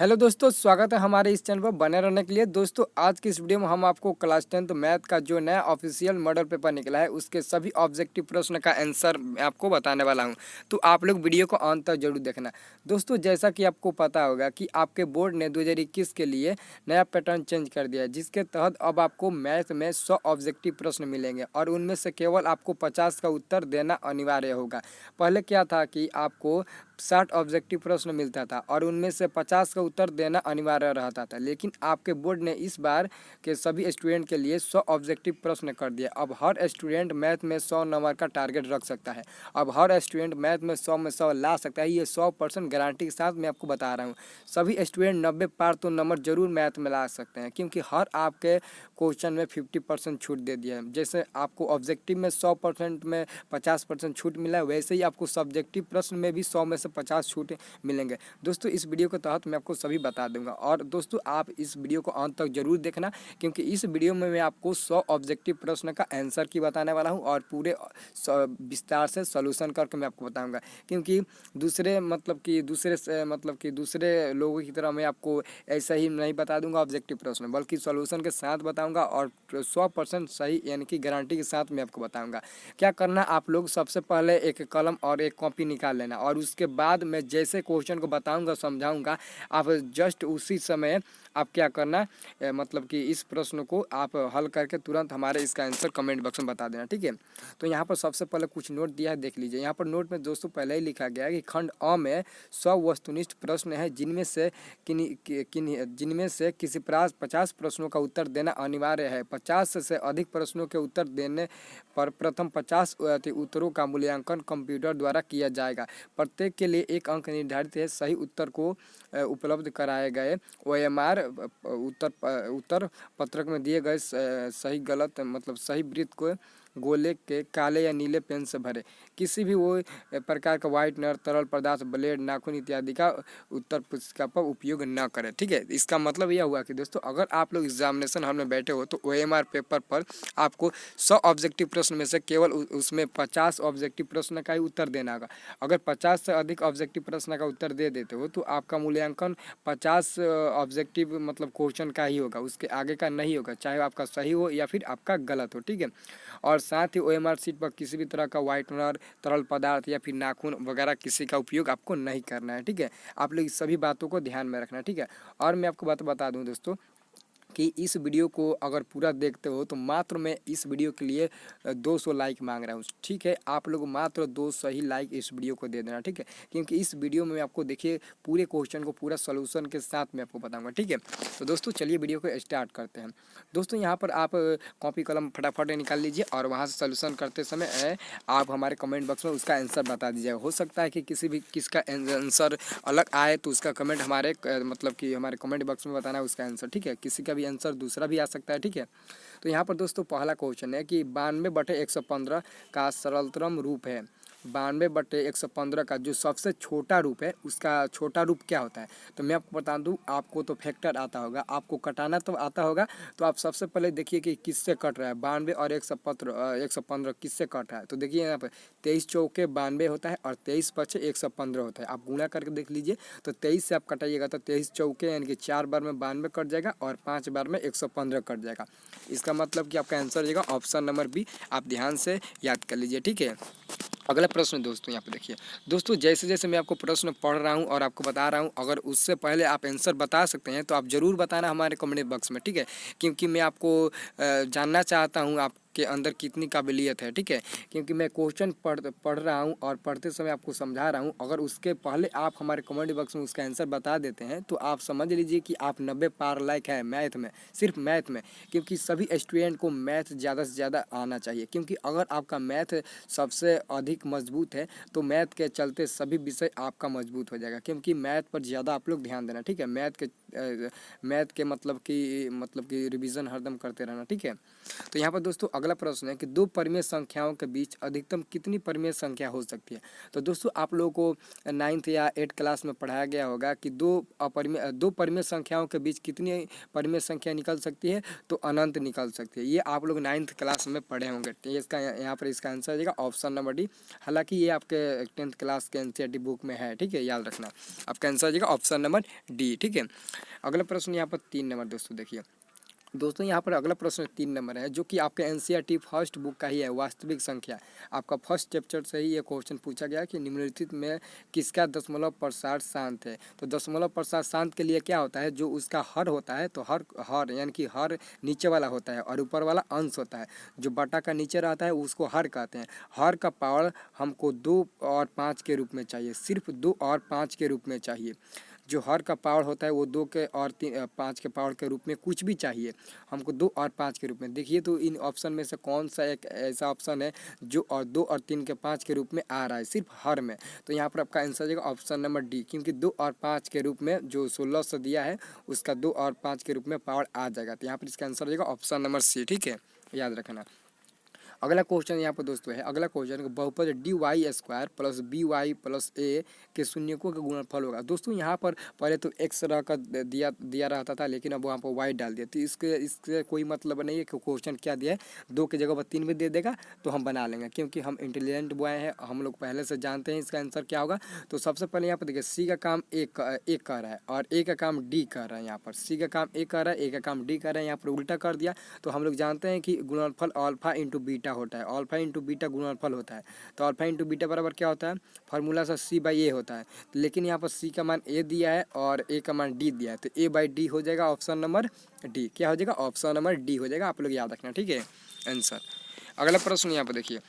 Hello दोस्तों, स्वागत है हमारे इस चैनल पर बने रहने के लिए। दोस्तों आज की इस वीडियो में हम आपको क्लास 10th मैथ का जो नया ऑफिशियल मॉडल पेपर निकला है उसके सभी ऑब्जेक्टिव प्रश्न का आंसर मैं आपको बताने वाला हूं, तो आप लोग वीडियो को अंत तक जरूर देखना। दोस्तों जैसा कि आपको पता होगा कि आपके बोर्ड ने 2021 के लिए नया पैटर्न चेंज कर दिया है, जिसके तहत अब आपको मैथ में 100 ऑब्जेक्टिव प्रश्न मिलेंगे और उनमें से केवल आपको 50 का उत्तर देना अनिवार्य होगा। पहले क्या था कि आपको 60 ऑब्जेक्टिव प्रश्न मिलता था और उनमें से 50 का उत्तर देना अनिवार्य रहता था, लेकिन आपके बोर्ड ने इस बार के सभी स्टूडेंट के लिए 100 ऑब्जेक्टिव प्रश्न कर दिया। अब हर स्टूडेंट मैथ में 100 नंबर का टारगेट रख सकता है। अब हर स्टूडेंट मैथ में 100 ला सकता है। ये 100% गारंटी के साथ मैं आपको बता रहा हूँ। सभी स्टूडेंट 90 पार तो नंबर जरूर मैथ में ला सकते हैं, क्योंकि हर आपके क्वेश्चन में 50% छूट दे दिया है। जैसे आपको ऑब्जेक्टिव में 100% में 50% छूट मिला है, वैसे ही आपको सब्जेक्टिव प्रश्न में भी 100 में से 50 छूट मिलेंगे। दोस्तों इस वीडियो के तहत मैं आपको सभी बता दूंगा, और दोस्तों आप इस वीडियो को अंत तक जरूर देखना, क्योंकि इस वीडियो में मैं आपको 100 ऑब्जेक्टिव प्रश्न का आंसर की बताने वाला हूं और पूरे विस्तार से सॉल्यूशन करके मैं आपको बताऊंगा। क्योंकि दूसरे लोगों की तरह मैं आपको ऐसा ही नहीं बता दूंगा ऑब्जेक्टिव प्रश्न, बल्कि सॉल्यूशन के साथ बताऊंगा और 100% सही यानी कि गारंटी के साथ मैं आपको बताऊंगा। क्या करना, आप लोग सबसे पहले एक कलम और एक कॉपी निकाल लेना, और उसके बाद मैं जैसे क्वेश्चन को बताऊंगा समझाऊंगा, आप जस्ट उसी समय आप क्या करना, मतलब कि इस प्रश्न को आप हल करके तुरंत हमारे इसका आंसर कमेंट बॉक्स में बता देना, ठीक है। तो यहाँ पर सबसे पहले कुछ नोट दिया है, देख लीजिए। यहाँ पर नोट में दोस्तों पहले ही लिखा गया है कि खंड अ में 100 वस्तुनिष्ठ प्रश्न है, जिनमें से किसी 50 प्रश्नों का उत्तर देना अनिवार्य है। 50 से अधिक प्रश्नों के उत्तर देने पर प्रथम 50 उत्तरों का मूल्यांकन कंप्यूटर द्वारा किया जाएगा। प्रत्येक के लिए एक अंक निर्धारित है। सही उत्तर को उपलब्ध कराए गए OMR उत्तर पत्रक में दिए गए सही गलत मतलब सही वृत्त को गोले के काले या नीले पेन से भरे। किसी भी वो प्रकार का व्हाइटनर, तरल पदार्थ, ब्लेड, नाखून इत्यादि का उत्तर पुस्तिका पर उपयोग न करें, ठीक है। इसका मतलब यह हुआ कि दोस्तों अगर आप लोग एग्जामिनेशन हॉल में बैठे हो तो OMR पेपर पर आपको 100 ऑब्जेक्टिव प्रश्न में से केवल उसमें 50 ऑब्जेक्टिव प्रश्न का ही उत्तर देना होगा। अगर 50 से अधिक ऑब्जेक्टिव प्रश्न का उत्तर दे देते हो तो आपका मूल्यांकन 50 ऑब्जेक्टिव मतलब क्वेश्चन का ही होगा, उसके आगे का नहीं होगा, चाहे आपका सही हो या फिर आपका गलत हो, ठीक है। और साथ ही OMR सीट पर किसी भी तरह का व्हाइटनर, तरल पदार्थ या फिर नाखून वगैरह किसी का उपयोग आपको नहीं करना है, ठीक है। आप लोग इस सभी बातों को ध्यान में रखना, ठीक है। और मैं आपको बात बता दूं दोस्तों कि इस वीडियो को अगर पूरा देखते हो तो मात्र मैं इस वीडियो के लिए 200 लाइक मांग रहा हूँ, ठीक है। आप लोग मात्र 200 ही लाइक इस वीडियो को दे देना, ठीक है। क्योंकि इस वीडियो में आपको देखिए पूरे क्वेश्चन को पूरा सोल्यूशन के साथ मैं आपको बताऊंगा, ठीक है। तो दोस्तों चलिए वीडियो को स्टार्ट करते हैं। दोस्तों यहाँ पर आप कॉपी कलम फटाफट निकाल लीजिए और वहाँ से सोल्यूशन करते समय आप हमारे कमेंट बॉक्स में उसका आंसर बता दीजिएगा। हो सकता है कि किसका आंसर अलग आए तो उसका कमेंट हमारे मतलब कि हमारे कमेंट बॉक्स में बताना है उसका आंसर, ठीक है। किसी का भी आंसर दूसरा भी आ सकता है, ठीक है। तो यहाँ पर दोस्तों पहला क्वेश्चन है कि 92/115 का सरलतम रूप है। 92/115 का जो सबसे छोटा रूप है उसका छोटा रूप क्या होता है। तो मैं आपको बता दूं, आपको तो फैक्टर आता होगा, आपको कटाना तो आता होगा। तो आप सबसे पहले देखिए कि किससे कट रहा है। 92 और 115 किससे कट रहा है। तो देखिए यहाँ पर 23 चौके 92 होता है और 23 पचे 115 होता है। आप गुणा करके देख लीजिए, तो 23 से आप कटाइएगा तो 23 चौके यानी कि 4 बार में 92 कट जाएगा और 5 बार में 115 कट जाएगा। इसका मतलब कि आपका आंसर हो जाएगा ऑप्शन नंबर बी। आप ध्यान से याद कर लीजिए, ठीक है। अगला प्रश्न दोस्तों यहाँ पे देखिए। दोस्तों जैसे जैसे मैं आपको प्रश्न पढ़ रहा हूँ और आपको बता रहा हूँ, अगर उससे पहले आप आंसर बता सकते हैं तो आप ज़रूर बताना हमारे कमेंट बॉक्स में, ठीक है। क्योंकि मैं आपको जानना चाहता हूँ आपके अंदर कितनी काबिलियत है, ठीक है। क्योंकि मैं क्वेश्चन पढ़ रहा हूँ और पढ़ते समय आपको समझा रहा हूँ, अगर उसके पहले आप हमारे कमेंट बॉक्स में उसका आंसर बता देते हैं तो आप समझ लीजिए कि आप 90 पार लायक है मैथ में, सिर्फ मैथ में। क्योंकि सभी स्टूडेंट को मैथ ज़्यादा से ज़्यादा आना चाहिए, क्योंकि अगर आपका मैथ सबसे अधिक मजबूत है तो मैथ के चलते सभी विषय आपका मजबूत हो जाएगा। क्योंकि मैथ पर ज़्यादा आप लोग ध्यान देना, ठीक है। मैथ के मतलब कि रिवीजन हरदम करते रहना, ठीक है। तो यहाँ पर दोस्तों अगला अगला प्रश्न है कि दो परिमेय संख्याओं के बीच अधिकतम कितनी परिमेय संख्या हो सकती है। तो दोस्तों आप लोगों को 9th या 8th क्लास में पढ़ाया गया होगा कि दो परिमेय संख्याओं के बीच कितनी परिमेय संख्या निकल सकती है, तो अनंत निकल सकती है। ये आप लोग 9th क्लास में पढ़े होंगे। तो इसका यहाँ पर इसका आंसर आ जाएगा ऑप्शन नंबर डी। हालांकि ये आपके 10th क्लास के एनसीईआरटी बुक में है, ठीक है, याद रखना। आपका आंसर आ जाएगा ऑप्शन नंबर डी, ठीक है। अगला प्रश्न यहाँ पर 3 नंबर दोस्तों देखिए। दोस्तों यहाँ पर अगला प्रश्न 3 नंबर है, जो कि आपके एनसीईआरटी फर्स्ट बुक का ही है, वास्तविक संख्या। आपका फर्स्ट चैप्टर से ही ये क्वेश्चन पूछा गया कि निम्नलिखित में किसका दशमलव प्रसार शांत है। तो दशमलव प्रसार शांत के लिए क्या होता है, जो उसका हर होता है, तो हर यानी कि हर नीचे वाला होता है और ऊपर वाला अंश होता है। जो बटा का नीचे रहता है उसको हर कहते हैं। हर का पावर हमको 2 और 5 के रूप में चाहिए, सिर्फ 2 और 5 के रूप में चाहिए। जो हर का पावर होता है वो 2 के और 5 के पावर के रूप में कुछ भी चाहिए हमको, 2 और 5 के रूप में। देखिए तो इन ऑप्शन में से कौन सा एक ऐसा ऑप्शन है जो 2 और 3 के 5 के रूप में आ रहा है सिर्फ हर में। तो यहाँ पर आपका आंसर जाएगा ऑप्शन नंबर डी, क्योंकि 2 और 5 के रूप में जो 1600 दिया है उसका 2 और 5 के रूप में पावर आ जाएगा। तो यहाँ पर इसका आंसर हो जाएगा ऑप्शन नंबर सी, ठीक है, याद रखना। अगला क्वेश्चन यहाँ पर दोस्तों है, अगला क्वेश्चन बहुपद D Y square plus B Y plus A के शून्यकों का गुणनफल होगा। दोस्तों यहाँ पर पहले तो एक्स रह कर दिया रहता था, लेकिन अब वहाँ पर वाई डाल दिया। तो इसके कोई मतलब नहीं है कि क्वेश्चन क्या दिया है, 2 की जगह पर 3 भी दे देगा तो हम बना लेंगे, क्योंकि हम इंटेलिजेंट बॉय हैं, हम लोग पहले से जानते हैं इसका आंसर क्या होगा। तो सबसे पहले यहाँ पर देखिए सी का काम एक कर रहा है और ए का काम डी कर रहा है। यहाँ पर सी का काम ए कर रहा है, ए का काम डी कर रहा है, यहाँ पर उल्टा कर दिया। तो हम लोग जानते हैं कि गुणनफल अल्फा इंटू बीटा होता है, अल्फा इंटू बीटा गुणनफल होता है। तो अल्फा इंटू बीटा बराबर क्या होता है, फार्मूला से सी बाई ए होता है। लेकिन यहाँ पर सी का मान ए दिया है और ए का मान डी दिया है, तो ए बाई डी हो जाएगा ऑप्शन नंबर डी। क्या हो जाएगा, ऑप्शन नंबर डी हो जाएगा। आप लोग याद रखना, ठीक है आंसर। अगला प्रश्न यहाँ पर देखिए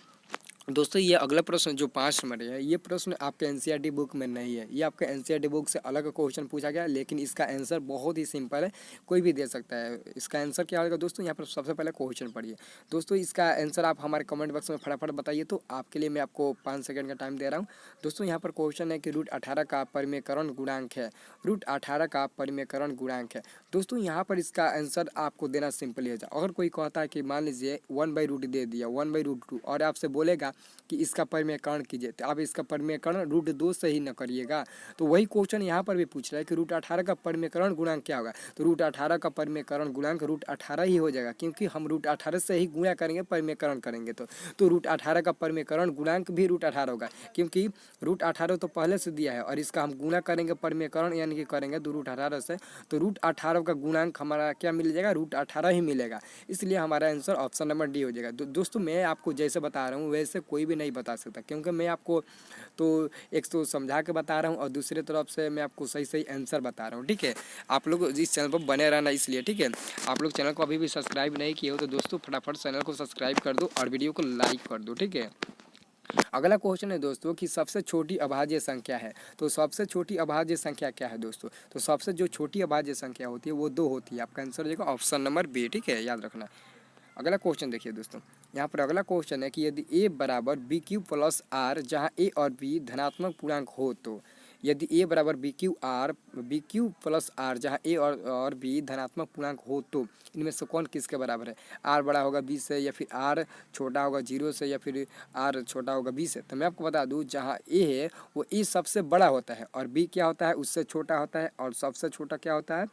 दोस्तों, ये अगला प्रश्न जो 5 नंबर है, ये प्रश्न आपके एनसीईआरटी बुक में नहीं है, ये आपके एनसीईआरटी बुक से अलग क्वेश्चन पूछा गया, लेकिन इसका आंसर बहुत ही सिंपल है, कोई भी दे सकता है। इसका आंसर क्या होगा दोस्तों, यहाँ पर सबसे पहले क्वेश्चन पढ़िए दोस्तों। इसका आंसर आप हमारे कमेंट बॉक्स में फटाफट बताइए, तो आपके लिए मैं आपको 5 सेकंड का टाइम दे रहा हूँ दोस्तों। यहाँ पर क्वेश्चन है कि √18 का परिमेयकरण गुणांक है, √18 का परिमेयकरण गुणांक है। दोस्तों यहाँ पर इसका आंसर आपको देना सिंपल ही है। अगर कोई कहता है कि मान लीजिए 1/√2 दे दिया, 1/√2, और आपसे बोलेगा कि इसका परिमेयकरण कीजिए, तो आप इसका परिमेयकरण √2 से ही न करिएगा। तो वही क्वेश्चन यहाँ पर भी पूछ रहा है कि √18 का परिमेयकरण गुणांक क्या होगा। तो √18 का परिमेयकरण गुणांक √18 ही हो जाएगा, क्योंकि हम √18 से ही गुणा करेंगे, परिमेयकरण करेंगे। तो √18 का परिमेयकरण गुणांक भी √18 होगा, क्योंकि √18 तो पहले से दिया है और इसका हम गुणा करेंगे परिमेयकरण यानी कि करेंगे √18 से, तो √18 का गुणांक हमारा क्या मिल जाएगा, √18 ही मिलेगा। इसलिए हमारा आंसर ऑप्शन नंबर डी हो जाएगा। दोस्तों मैं आपको जैसे बता रहा हूँ वैसे कोई भी नहीं बता सकता, क्योंकि मैं आपको तो एक तो समझा के बता रहा हूँ और दूसरी तरफ से मैं आपको सही सही आंसर बता रहा हूँ, ठीक है। आप लोग इस चैनल पर बने रहना इसलिए, ठीक है। आप लोग चैनल को अभी भी सब्सक्राइब नहीं किए हो तो दोस्तों फटाफट चैनल को सब्सक्राइब कर दो और वीडियो को लाइक कर दो, ठीक है। अगला क्वेश्चन है दोस्तों कि सबसे छोटी अभाज्य संख्या है। तो सबसे छोटी अभाज्य संख्या क्या है दोस्तों, तो सबसे जो छोटी अभाज्य संख्या होती है वो 2 होती है। आपका आंसर हो जाएगा ऑप्शन नंबर बी, ठीक है, याद रखना। अगला क्वेश्चन देखिए दोस्तों, यहाँ पर अगला क्वेश्चन है कि यदि a बराबर BQ प्लस R, जहाँ a और b धनात्मक पूर्णांक हो, तो यदि a बराबर BQ प्लस R, जहाँ a और b धनात्मक पूर्णांक हो, तो इनमें से कौन किसके बराबर है। r बड़ा होगा b से, या फिर r छोटा होगा 0 से, या फिर r छोटा होगा b से। तो मैं आपको बता दूँ जहाँ a है वो a सबसे बड़ा होता है और b क्या होता है, उससे छोटा होता है, और सबसे छोटा क्या होता है,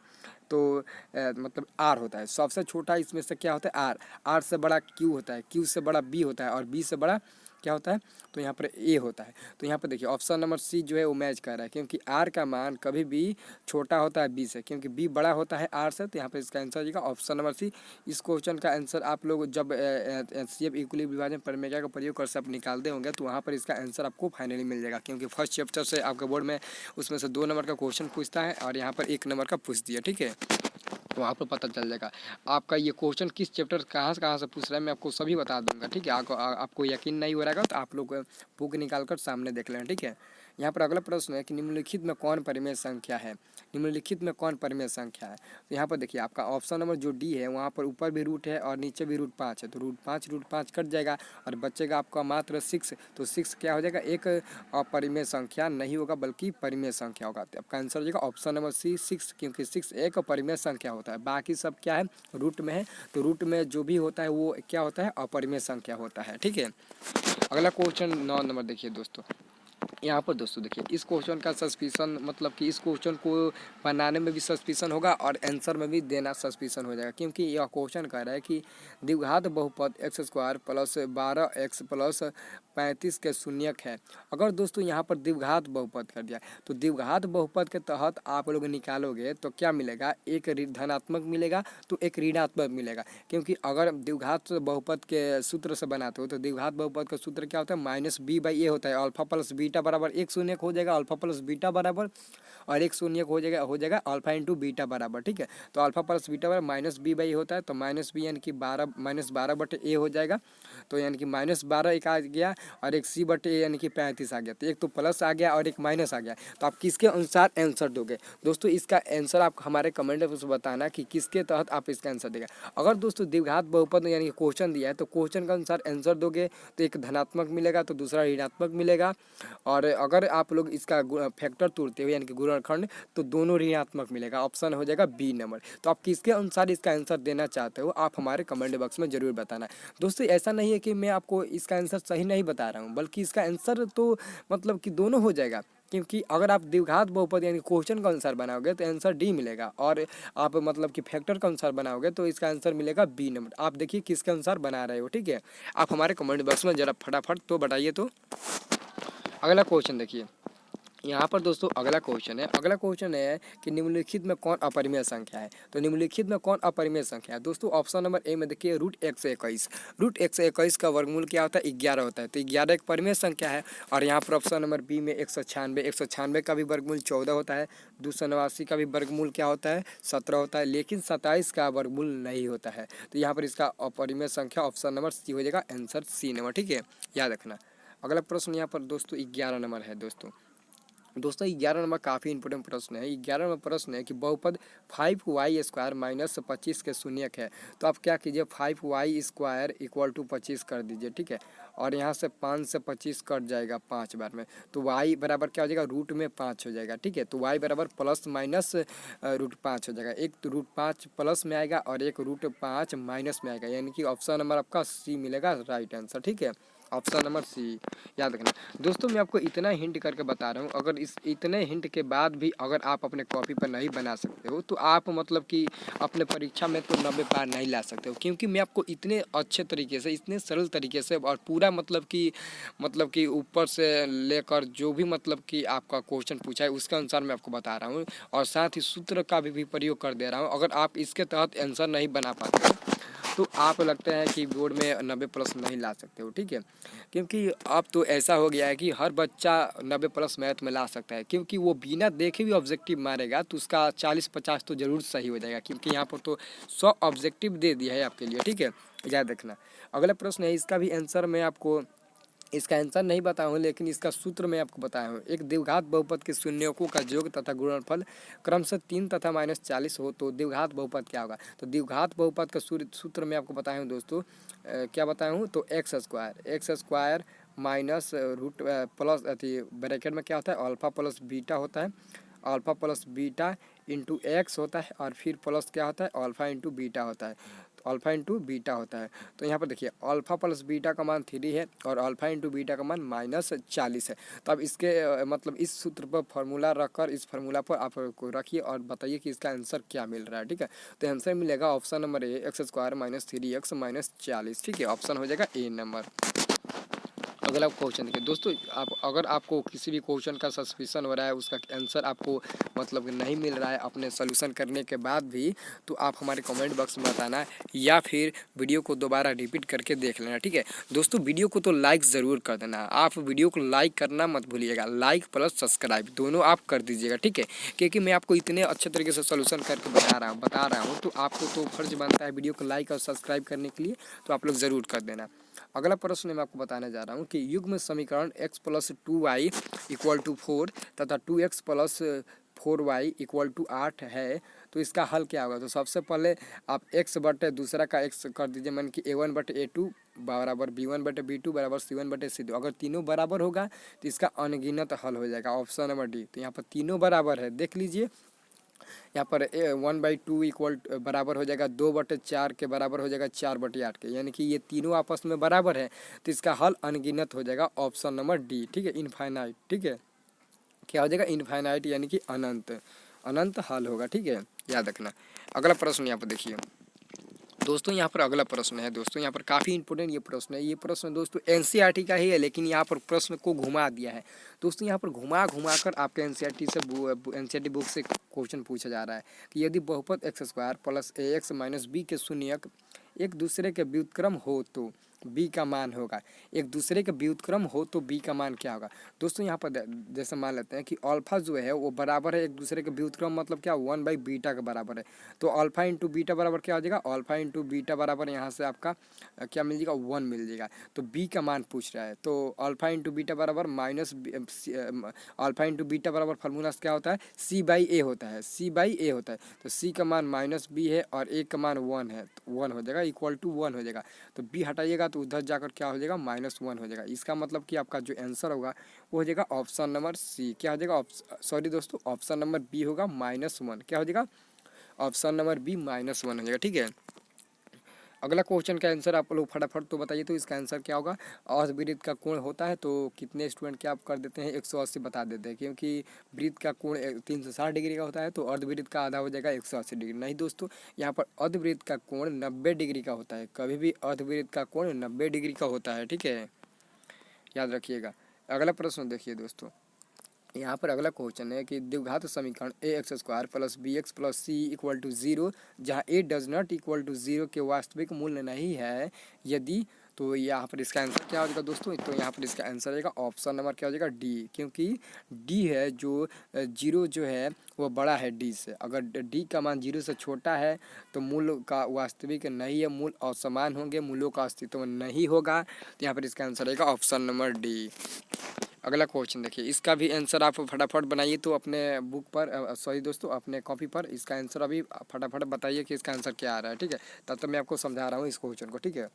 तो मतलब आर होता है। सबसे छोटा इसमें से क्या होता है, आर। आर से बड़ा क्यू होता है, क्यू से बड़ा बी होता है, और बी से बड़ा क्या होता है, तो यहाँ पर ए होता है। तो यहाँ पर देखिए ऑप्शन नंबर सी जो है वो मैच कर रहा है, क्योंकि आर का मान कभी भी छोटा होता है बी से, क्योंकि बी बड़ा होता है आर से। तो यहाँ पर इसका आंसर आएगा ऑप्शन नंबर सी। इस क्वेश्चन का आंसर आप लोग जब HCF इक्वली विभाजन प्रमेय का प्रयोग कर सब निकालते होंगे तो वहाँ पर इसका आंसर आपको फाइनली मिल जाएगा, क्योंकि फर्स्ट चैप्टर से आपके बोर्ड में उसमें से 2 नंबर का क्वेश्चन पूछता है और यहाँ पर 1 नंबर का पूछ दिया, ठीक है। तो आपको पता चल जाएगा आपका ये क्वेश्चन किस चैप्टर कहाँ से पूछ रहा है, मैं आपको सभी बता दूंगा, ठीक है। आपको यकीन नहीं हो रहा है तो आप लोग बुक निकाल कर सामने देख लें, ठीक है, यहाँ पर अगला प्रश्न है कि निम्नलिखित में कौन परिमेय संख्या है। निम्नलिखित में कौन परिमेय संख्या है। तो यहाँ पर देखिए आपका ऑप्शन नंबर जो डी है वहाँ पर ऊपर भी रूट है और नीचे भी रूट 5 है, तो रूट 5 कट जाएगा और बचेगा आपका मात्र 6। तो 6 क्या हो जाएगा, एक अपरिमेय संख्या नहीं होगा बल्कि परिमेय संख्या होगा। तो आपका आंसर हो जाएगा ऑप्शन नंबर सी 6, क्योंकि 6 एक परिमेय संख्या होता है, बाकी सब क्या है रूट में है। तो रूट में जो भी होता है वो क्या होता है, अपरिमेय संख्या होता है। ठीक है, अगला क्वेश्चन 9 नंबर देखिए दोस्तों। यहाँ पर दोस्तों देखिए इस क्वेश्चन का सस्पिशन मतलब कि इस क्वेश्चन को बनाने में भी सस्पिशन होगा और आंसर में भी देना सस्पिशन हो जाएगा, क्योंकि यह क्वेश्चन कह रहा है कि द्विघात बहुपद x² प्लस 12x प्लस 35 के शून्यक है। अगर दोस्तों यहाँ पर द्विघात बहुपद कर दिया तो द्विघात बहुपद के तहत आप लोग निकालोगे तो क्या मिलेगा, एक धनात्मक मिलेगा तो एक ऋणात्मक मिलेगा। क्योंकि अगर द्विघात बहुपद के सूत्र से बनाते हो तो द्विघात बहुपद का सूत्र क्या होता है, -b/a होता है। अल्फा प्लस बीटा बराबर एक शून्यक हो जाएगा अल्फा प्लस बीटा बराबर, और एक शून्यक हो जाएगा अल्फा इंटू बीटा बराबर। ठीक है, तो अल्फा प्लस बीटा बराबर -b/a होता है, तो -b यानी कि 12/a हो जाएगा। तो यानी कि -12 एक आ गया और एक c/a यानी कि 35 आ गया। तो एक तो प्लस आ गया और एक माइनस आ गया। तो आप किसके अनुसार आंसर दोगे दोस्तों, इसका आंसर आप हमारे कमेंट में बताना कि किसके तहत आप इसका आंसर देगा। अगर दोस्तों द्विघात बहुपद यानी कि क्वेश्चन दिया है तो क्वेश्चन के अनुसार आंसर दोगे तो एक धनात्मक मिलेगा तो दूसरा ऋणात्मक मिलेगा, और अगर आप लोग इसका फैक्टर तोड़ते हो यानी कि गुणनखंड तो दोनों ऋणात्मक मिलेगा। ऑप्शन हो जाएगा बी नंबर। तो आप किसके अनुसार इसका आंसर देना चाहते हो आप हमारे कमेंट बॉक्स में जरूर बताना। दोस्तों ऐसा नहीं है कि मैं आपको इसका आंसर सही नहीं बता रहा हूँ, बल्कि इसका आंसर तो मतलब कि दोनों हो जाएगा, क्योंकि अगर आप द्विघात बहुपद यानी क्वेश्चन का अनुसार बनाओगे तो आंसर डी मिलेगा, और आप मतलब कि फैक्टर का अनुसार बनाओगे तो इसका आंसर मिलेगा बी नंबर। आप देखिए किसके अनुसार बना रहे हो। ठीक है, आप हमारे कमेंट बॉक्स में जरा फटाफट तो बताइए। तो अगला क्वेश्चन देखिए यहाँ पर दोस्तों अगला क्वेश्चन है कि निम्नलिखित में कौन अपरिमेय संख्या है। तो निम्नलिखित में कौन अपरिमेय संख्या है दोस्तों, ऑप्शन नंबर ए में देखिए √121 का वर्गमूल क्या होता है, 11 होता है। तो 11 एक परिमेय संख्या है। और यहाँ पर ऑप्शन नंबर बी में 196 का भी वर्गमूल 14 होता है। 289 का भी वर्गमूल क्या होता है, 17 होता है, लेकिन 27 का वर्गमूल नहीं होता है। तो यहाँ पर इसका अपरिमेय संख्या ऑप्शन नंबर सी हो जाएगा, आंसर सी नंबर। ठीक है, याद रखना। अगला प्रश्न यहाँ पर दोस्तों 11 नंबर है। दोस्तों 11 नंबर काफ़ी इंपॉर्टेंट प्रश्न है। 11 नंबर प्रश्न है कि बहुपद 5y² - 25 के शून्यक है। तो आप क्या कीजिए, 5y² = 25 कर दीजिए। ठीक है, और यहाँ से 5 से 25 कट जाएगा 5 बार में, तो y बराबर क्या हो जाएगा, √5 हो जाएगा। ठीक है, तो y बराबर प्लस माइनस √5 हो जाएगा। एक तो √5 प्लस में आएगा और एक √5 माइनस में आएगा, यानी कि ऑप्शन नंबर आपका सी मिलेगा राइट आंसर। ठीक है, ऑप्शन नंबर सी याद रखना। दोस्तों मैं आपको इतना हिंट करके बता रहा हूँ, अगर इस इतने हिंट के बाद भी अगर आप अपने कॉपी पर नहीं बना सकते हो तो आप मतलब कि अपने परीक्षा में तो 90 पार नहीं ला सकते हो, क्योंकि मैं आपको इतने अच्छे तरीके से, इतने सरल तरीके से और पूरा मतलब कि ऊपर से लेकर जो भी मतलब कि आपका क्वेश्चन पूछा है उसके अनुसार मैं आपको बता रहा हूँ, और साथ ही सूत्र का भी प्रयोग कर दे रहा हूँ। अगर आप इसके तहत आंसर नहीं बना पाते तो आप लगता है कि बोर्ड में 90+ नहीं ला सकते हो। ठीक है, क्योंकि अब तो ऐसा हो गया है कि हर बच्चा 90+ मैथ में ला सकता है, क्योंकि वो बिना देखे भी ऑब्जेक्टिव मारेगा तो उसका 40-50 तो ज़रूर सही हो जाएगा, क्योंकि यहाँ पर तो 100 ऑब्जेक्टिव दे दिया है आपके लिए। ठीक है, याद रखना। अगला प्रश्न है, इसका भी आंसर मैं आपको इसका आंसर नहीं बताया हूँ, लेकिन इसका सूत्र मैं आपको बताया हूँ। एक द्विघात बहुपद के शून्यकों का योग तथा गुणनफल क्रमशः 3 तथा -40 हो तो द्विघात बहुपद क्या होगा। तो द्विघात बहुपद का सूत्र मैं आपको बताया हूँ दोस्तों। क्या बताया हूँ, तो x² minus root plus bracket में क्या होता है, अल्फा प्लस बीटा होता है। Alpha plus beta into x होता है, और फिर प्लस क्या होता है, अल्फा इंटू बीटा होता है। तो अल्फा इंटू बीटा होता है। तो यहाँ पर देखिए अल्फा प्लस बीटा का मान 3 है और अल्फा इंटू बीटा का मान -40 है। तो अब इसके मतलब इस सूत्र पर फॉर्मूला रखकर इस फार्मूला पर आप को रखिए और बताइए कि इसका आंसर क्या मिल रहा है। ठीक है, तो आंसर मिलेगा option number A, x² - 3x - 40। ठीक है, ऑप्शन हो जाएगा ए नंबर। अगला क्वेश्चन देखिए दोस्तों, अगर आपको किसी भी क्वेश्चन का सस्पिशन हो रहा है, उसका आंसर आपको मतलब नहीं मिल रहा है अपने सोल्यूशन करने के बाद भी, तो आप हमारे कमेंट बॉक्स में बताना, या फिर वीडियो को दोबारा रिपीट करके देख लेना। ठीक है दोस्तों, वीडियो को तो लाइक ज़रूर कर देना। आप वीडियो को लाइक करना मत भूलिएगा, लाइक प्लस सब्सक्राइब दोनों आप कर दीजिएगा। ठीक है, क्योंकि मैं आपको इतने अच्छे तरीके से सोल्यूशन करके बता रहा हूँ, तो आपको तो फर्ज बनता है वीडियो को लाइक और सब्सक्राइब करने के लिए, तो आप लोग ज़रूर कर देना। अगला प्रश्न मैं आपको बताने जा रहा हूँ कि युग्म समीकरण x plus 2y equal to 4 तथा 2x plus 4y equal to 8 है, तो इसका हल क्या होगा। तो सबसे पहले आप x बटे दूसरा का x कर दीजिए, मान कि a1 बटे a2 बराबर b1 बटे b2 बराबर c1 बटे c2। अगर तीनों बराबर होगा तो इसका अनगिनत हल हो जाएगा, ऑप्शन नंबर डी। तो यहाँ पर तीनों बराबर है, देख लीजिए यहाँ पर 1/2 इक्वल बराबर हो जाएगा 2/4 के बराबर हो जाएगा 4/8 के, यानी कि ये तीनों आपस में बराबर है, तो इसका हल अनगिनत हो जाएगा, ऑप्शन नंबर डी। ठीक है, इनफाइनाइट। ठीक है, क्या हो जाएगा, इनफाइनाइट यानी कि अनंत, अनंत हल होगा। ठीक है, याद रखना। अगला प्रश्न यहाँ पर देखिए दोस्तों, यहाँ पर अगला प्रश्न है दोस्तों, यहाँ पर काफ़ी इंपॉर्टेंट ये प्रश्न है। ये प्रश्न दोस्तों एनसीईआरटी का ही है, लेकिन यहाँ पर प्रश्न को घुमा दिया है दोस्तों। यहाँ पर घुमा कर आपके एनसीईआरटी बुक से क्वेश्चन पूछा जा रहा है कि यदि बहुपद x² plus ax minus b के शून्यक एक दूसरे के व्युत्क्रम हो तो b का मान होगा। एक दूसरे के व्युत्क्रम हो तो b का मान क्या होगा दोस्तों। यहाँ पर जैसे मान लेते हैं कि अल्फा जो है वो बराबर है एक दूसरे के व्युत्क्रम, मतलब क्या 1/बीटा के बराबर है। तो अल्फा इंटू बीटा बराबर क्या हो जाएगा, अल्फा इंटू बीटा बराबर यहाँ से आपका क्या मिल जाएगा, 1 मिल जाएगा। तो b का मान पूछ रहा है, तो अल्फा इंटू बीटा बराबर माइनस अल्फा इंटू बीटा बराबर फार्मूला क्या होता है, c/a होता है, c/a होता है। तो c का मान -b है और a का मान 1 है, तो 1 हो जाएगा, इक्वल टू 1 हो जाएगा। तो b हटाइएगा तो उधर जाकर क्या हो जाएगा, -1 हो जाएगा। इसका मतलब कि आपका जो आंसर होगा वो हो जाएगा ऑप्शन नंबर सी। क्या हो जाएगा, सॉरी दोस्तों, ऑप्शन नंबर बी होगा -1। क्या हो जाएगा, ऑप्शन नंबर बी -1 हो जाएगा। ठीक है, अगला क्वेश्चन का आंसर आप लोग फटाफट तो बताइए। तो इसका आंसर क्या होगा, अर्धवृत्त का कोण होता है तो कितने स्टूडेंट क्या आप कर देते हैं, 180 बता देते हैं, क्योंकि वृत्त का कोण 360 डिग्री का होता है, तो अर्धवृत्त का आधा हो जाएगा 180 डिग्री। नहीं दोस्तों, यहाँ पर अर्धवृत्त का कोण 90 डिग्री का होता है, कभी भी अर्धवृत्त का कोण 90 डिग्री का होता है। ठीक है, याद रखिएगा। अगला प्रश्न देखिए दोस्तों, यहाँ पर अगला क्वेश्चन है कि द्विघात समीकरण ax² plus bx plus c equal to 0 जहाँ a does not equal to 0 के वास्तविक मूल्य नहीं है यदि, तो यहाँ पर इसका आंसर क्या हो जाएगा दोस्तों। तो यहाँ पर इसका आंसर आएगा ऑप्शन नंबर क्या हो जाएगा, डी, क्योंकि डी है जो 0 जो है वो बड़ा है डी से। अगर डी का मान 0 से छोटा है तो मूल का वास्तविक नहीं है, मूल असमान होंगे, मूलों का अस्तित्व नहीं होगा। तो यहाँ पर इसका आंसर आएगा ऑप्शन नंबर डी। अगला क्वेश्चन देखिए, इसका भी आंसर आप फटाफट बनाइए तो अपने बुक पर, सॉरी दोस्तों अपने कॉपी पर इसका आंसर अभी फटाफट बताइए कि इसका आंसर क्या आ रहा है। ठीक है, तब तक मैं आपको समझा रहा हूँ इस क्वेश्चन को। ठीक है,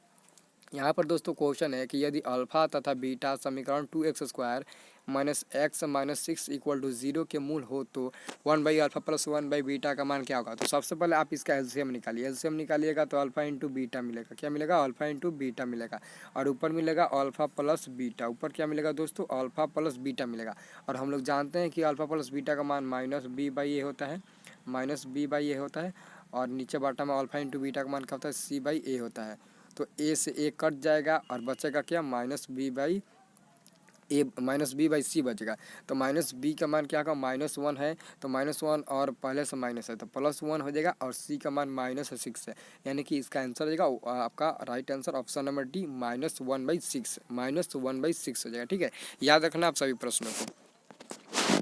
यहाँ पर दोस्तों क्वेश्चन है कि यदि अल्फा तथा बीटा समीकरण 2x² minus x minus 6 equal to 0 के मूल हो तो 1/अल्फा प्लस 1/बीटा का मान क्या होगा। तो सबसे पहले आप इसका एलसीएम निकालिए, एलसीएम निकालिएगा तो अल्फा इंटू बीटा मिलेगा, क्या मिलेगा, अल्फा इंटू बीटा मिलेगा, और ऊपर मिलेगा अल्फा प्लस बीटा, ऊपर क्या मिलेगा दोस्तों, अल्फा प्लस बीटा मिलेगा। और हम लोग जानते हैं कि अल्फा प्लस बीटा का मान -b/a होता है, -b/a होता है, और नीचे बाटा में अल्फा इंटू बीटा का मान क्या होता है, c/a होता है। तो a से a कट जाएगा और बचेगा क्या, -b/c बचेगा। तो -b का मान क्या होगा, -1 है, तो -1 और पहले से माइनस है तो +1 हो जाएगा, और c का मान -6 है, यानी कि इसका आंसर हो जाएगा आपका right answer option number D, -1/6 हो जाएगा। ठीक है, याद रखना आप सभी प्रश्नों को।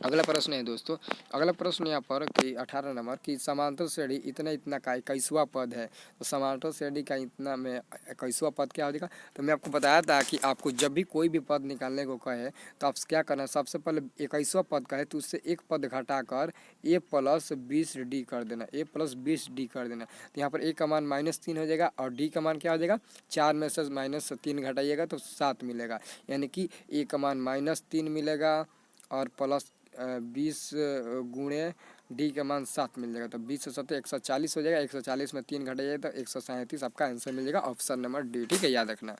अगला प्रश्न है दोस्तों, अगला प्रश्न यहाँ पर कि 18 नंबर की समांतर श्रेणी इतना इतना का 21वां पद है। तो समांतर श्रेणी का इतना में 21वां पद क्या हो जाएगा। तो मैं आपको बताया था कि आपको जब भी कोई भी पद निकालने को कहे तो आप क्या करना है, सबसे पहले 21वां पद कहे तो उससे एक पद घटाकर a प्लस 20d कर देना, a प्लस 20d कर देना। तो यहाँ पर a का मान -3 हो जाएगा और d का मान क्या हो जाएगा, 4 में से -3 घटाइएगा तो 7 मिलेगा, यानी कि a का मान -3 मिलेगा और प्लस 20 गुणे डी का मान 7 मिल जाएगा। तो 20 से 7 140 हो जाएगा, 140 में 3 घटाइए तो 137 आपका आंसर मिल जाएगा, ऑप्शन नंबर डी। ठीक है, याद रखना।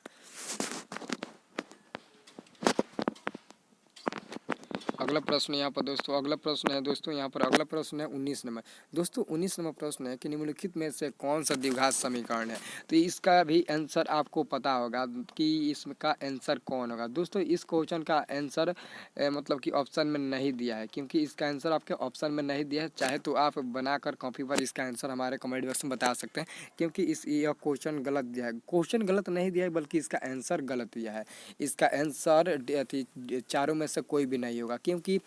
अगला प्रश्न यहाँ पर दोस्तों, अगला प्रश्न है दोस्तों, यहाँ पर अगला प्रश्न है 19 नंबर। दोस्तों 19 नंबर प्रश्न है कि निम्नलिखित में से कौन सा द्विघात समीकरण है। तो इसका भी आंसर आपको पता होगा कि इसका आंसर कौन होगा। दोस्तों इस क्वेश्चन का आंसर मतलब कि ऑप्शन में नहीं दिया है, क्योंकि इसका आंसर आपके ऑप्शन में नहीं दिया है। चाहे तो आप बनाकर कॉपी पर इसका आंसर हमारे कमेंट बॉक्स में बता सकते हैं, क्योंकि यह क्वेश्चन गलत दिया है। क्वेश्चन गलत नहीं दिया है बल्कि इसका आंसर गलत दिया है। इसका आंसर चारों में से कोई भी नहीं होगा, क्योंकि क्योंकि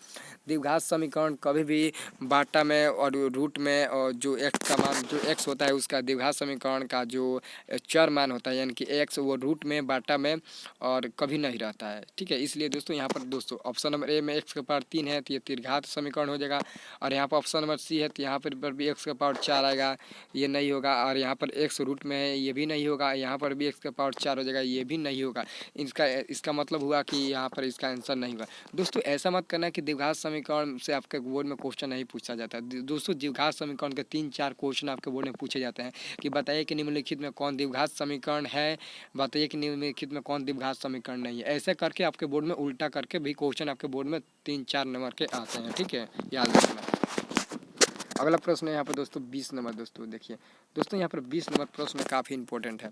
द्विघात समीकरण कभी भी बाटा में और रूट में और जो एक्स का मान जो एक्स होता है उसका द्विघात समीकरण का जो चर मान होता है यानी कि एक्स वो रूट में बाटा में और कभी नहीं रहता है। ठीक है, इसलिए दोस्तों यहाँ पर दोस्तों ऑप्शन नंबर ए में एक्स का पावर 3 है तो ये त्रिघात समीकरण हो जाएगा। और यहाँ पर ऑप्शन नंबर सी है तो यहाँ पर भी एक्स का पावर 4 आएगा, ये नहीं होगा। और यहाँ पर एक्स रूट में है, ये भी नहीं होगा। यहाँ पर भी एक्स का पावर 4 हो जाएगा, ये भी नहीं होगा। इसका मतलब हुआ कि यहाँ पर इसका आंसर नहीं होगा। दोस्तों ऐसा मत करना कि द्विघात समीकरण से आपके बोर्ड में क्वेश्चन नहीं पूछा जाता। दोस्तों द्विघात समीकरण के 3-4 क्वेश्चन आपके बोर्ड में पूछे जाते हैं कि बताइए कि निम्नलिखित में कौन द्विघात समीकरण है, बताइए कि निम्नलिखित में कौन द्विघात समीकरण नहीं है। ऐसे करके आपके बोर्ड में उल्टा करके भी क्वेश्चन आपके बोर्ड में 3-4 नंबर के आते हैं। ठीक है, याद रखना। अगला प्रश्न है यहाँ पर दोस्तों 20 नंबर। दोस्तों देखिए दोस्तों यहाँ पर 20 नंबर प्रश्न काफ़ी इंपॉर्टेंट है।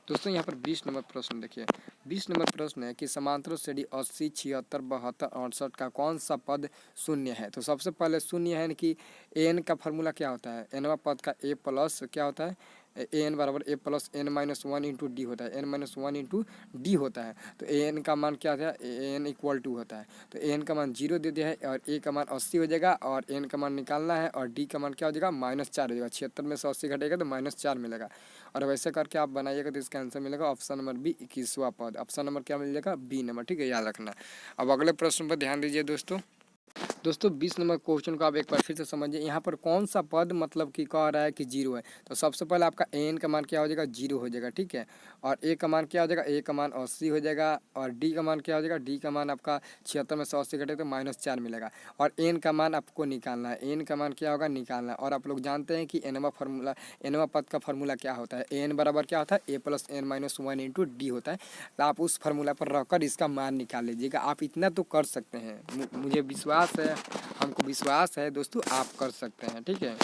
दोस्तों यहाँ पर 20 नंबर प्रश्न देखिए 20 नंबर प्रश्न है कि समांतर श्रेणी 80, 76, 72, 68 का कौन सा पद शून्य है। तो सबसे पहले शून्य है कि एन का फार्मूला क्या होता है, एनवा पद का ए प्लस क्या होता है, ए एन बराबर A plus N minus 1 into D होता है, एन माइनस 1 इंटू डी होता है। तो ए एन का मान क्या था, ए एन इक्वल टू होता है। तो ए एन का मान 0 दे दिया है और ए का मान 80 हो जाएगा और एन का मान निकालना है और डी का मान क्या हो जाएगा -4 हो जाएगा। 76 में से 80 घटेगा तो -4 मिलेगा। और वैसे करके आप बनाइएगा तो इसका आंसर मिलेगा ऑप्शन नंबर बी 21वां पद। ऑप्शन नंबर क्या मिलेगा, बी नंबर। ठीक है, याद रखना। अब अगले प्रश्न पर ध्यान दीजिए दोस्तों 20 नंबर क्वेश्चन को आप एक बार फिर से समझिए। यहाँ पर कौन सा पद मतलब कि कह रहा है कि 0 है। तो सबसे पहले आपका एन का मान क्या हो जाएगा, 0 हो जाएगा। ठीक है, और ए का मान क्या हो जाएगा, ए का मान 80 हो जाएगा। और डी का मान क्या हो जाएगा, डी का मान आपका 76 में से 80 घटे तो -4 मिलेगा। और एन का मान आपको निकालना है, एन का मान क्या होगा निकालना है। और आप लोग जानते हैं कि एनवा पद का फार्मूला क्या होता है, एन बराबर क्या होता है, A plus N minus 1 into D होता है। तो आप उस फार्मूला पर रहकर इसका मान निकाल लीजिएगा। आप इतना तो कर सकते हैं, मुझे विश्वास है, हमको विश्वास है दोस्तों आप कर सकते हैं। ठीक है,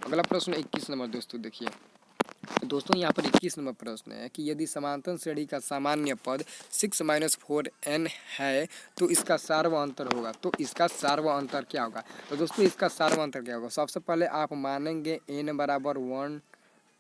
अगला प्रश्न 21 नंबर दोस्तों देखिए दोस्तों यहाँ पर 21 नंबर प्रश्न है कि यदि समांतर श्रेणी का सामान्य पद 6 - 4n है तो इसका सार्वअंतर होगा। तो इसका सार्वअंतर क्या होगा। तो दोस्तों इसका सार्वअंतर क्या होगा, सबसे पहले आप मानेंगे n बराबर 1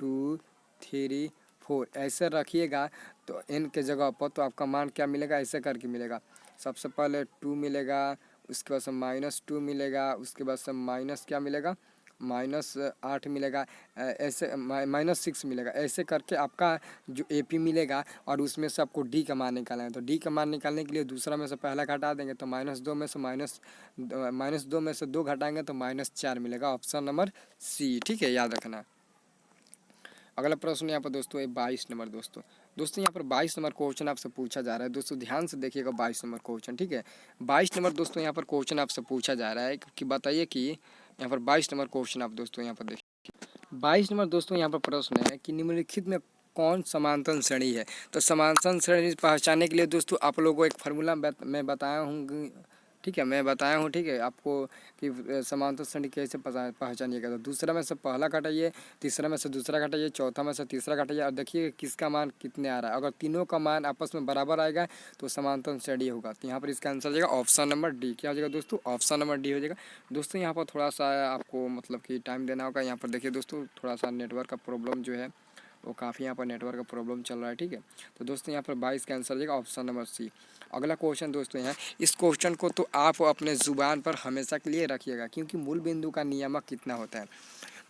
2 3 4 ऐसे रखिएगा। तो n के जगह पर तो आपका मान क्या मिलेगा, ऐसे करके मिलेगा। सबसे पहले 2 मिलेगा, उसके बाद से -2 मिलेगा, उसके बाद से माइनस क्या मिलेगा, -8 मिलेगा, ऐसे -6 मिलेगा। ऐसे करके आपका जो AP मिलेगा और उसमें से आपको D का मान निकालना है। तो D का मान निकालने के लिए दूसरा में से पहला घटा देंगे तो -2 में से -2 में से 2 घटाएंगे तो -4 मिलेगा। Option number C. ठीक है, याद रखना। अगला प्रश्न यहाँ पर दोस्तों 22 नंबर। दोस्तों यहाँ पर 22 नंबर क्वेश्चन आपसे पूछा जा रहा है। दोस्तों ध्यान से देखिएगा 22 नंबर क्वेश्चन। ठीक है, 22 नंबर दोस्तों यहाँ पर क्वेश्चन आपसे पूछा जा रहा है कि बताइए कि यहाँ पर 22 नंबर क्वेश्चन आप दोस्तों यहाँ पर देखिए 22 नंबर दोस्तों यहाँ पर प्रश्न है कि निम्नलिखित में कौन समांतर श्रेणी है। तो समांतर श्रेणी पहचानने के लिए दोस्तों आप लोगों को एक फार्मूला मैं बताया हूँ। ठीक है, मैं बताया हूँ। ठीक है, आपको कि समांतर श्रेणी कैसे पहचानिएगा। तो दूसरा में से पहला घटाइए, तीसरा में से दूसरा घटाइए, चौथा में से तीसरा घटाइए और देखिए किसका मान कितने आ रहा है। अगर तीनों का मान आपस में बराबर आएगा तो समांतर श्रेणी होगा। तो यहाँ पर इसका आंसर हो जाएगा ऑप्शन नंबर डी। क्या हो जाएगा दोस्तों, ऑप्शन नंबर डी हो जाएगा। दोस्तों यहाँ पर थोड़ा सा आपको मतलब कि टाइम देना होगा। यहाँ पर देखिए दोस्तों थोड़ा सा नेटवर्क का प्रॉब्लम जो है वो काफ़ी यहाँ पर नेटवर्क का प्रॉब्लम चल रहा है। ठीक है, तो दोस्तों यहाँ पर 22 का आंसर हो जाएगा ऑप्शन नंबर सी। अगला क्वेश्चन दोस्तों यहाँ इस क्वेश्चन को तो आप अपने ज़ुबान पर हमेशा के लिए रखिएगा क्योंकि मूल बिंदु का नियामक कितना होता है।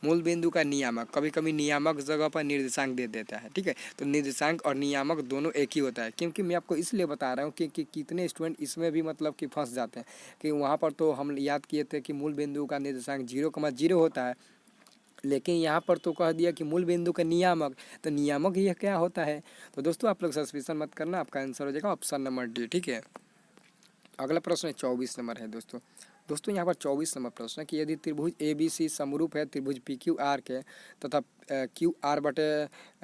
मूल बिंदु का नियामक कभी कभी नियामक जगह पर निर्देशांक दे देता है। ठीक है, तो निर्देशांक और नियामक दोनों एक ही होता है। क्योंकि मैं आपको इसलिए बता रहा हूँ कि कितने स्टूडेंट इसमें भी मतलब कि फंस जाते हैं कि वहाँ पर तो हम याद किए थे कि मूल बिंदु का निर्देशांक 0,0 होता है, लेकिन यहाँ पर तो कह दिया कि मूल बिंदु का नियामक। तो नियामक ये क्या होता है। तो दोस्तों आप लोग सस्पेंशन मत करना, आपका आंसर हो जाएगा ऑप्शन नंबर डी। ठीक है, अगला प्रश्न 24 नंबर है दोस्तों यहाँ पर 24 नंबर प्रश्न है कि यदि त्रिभुज ABC समरूप है त्रिभुज PQR के तथा QR बटे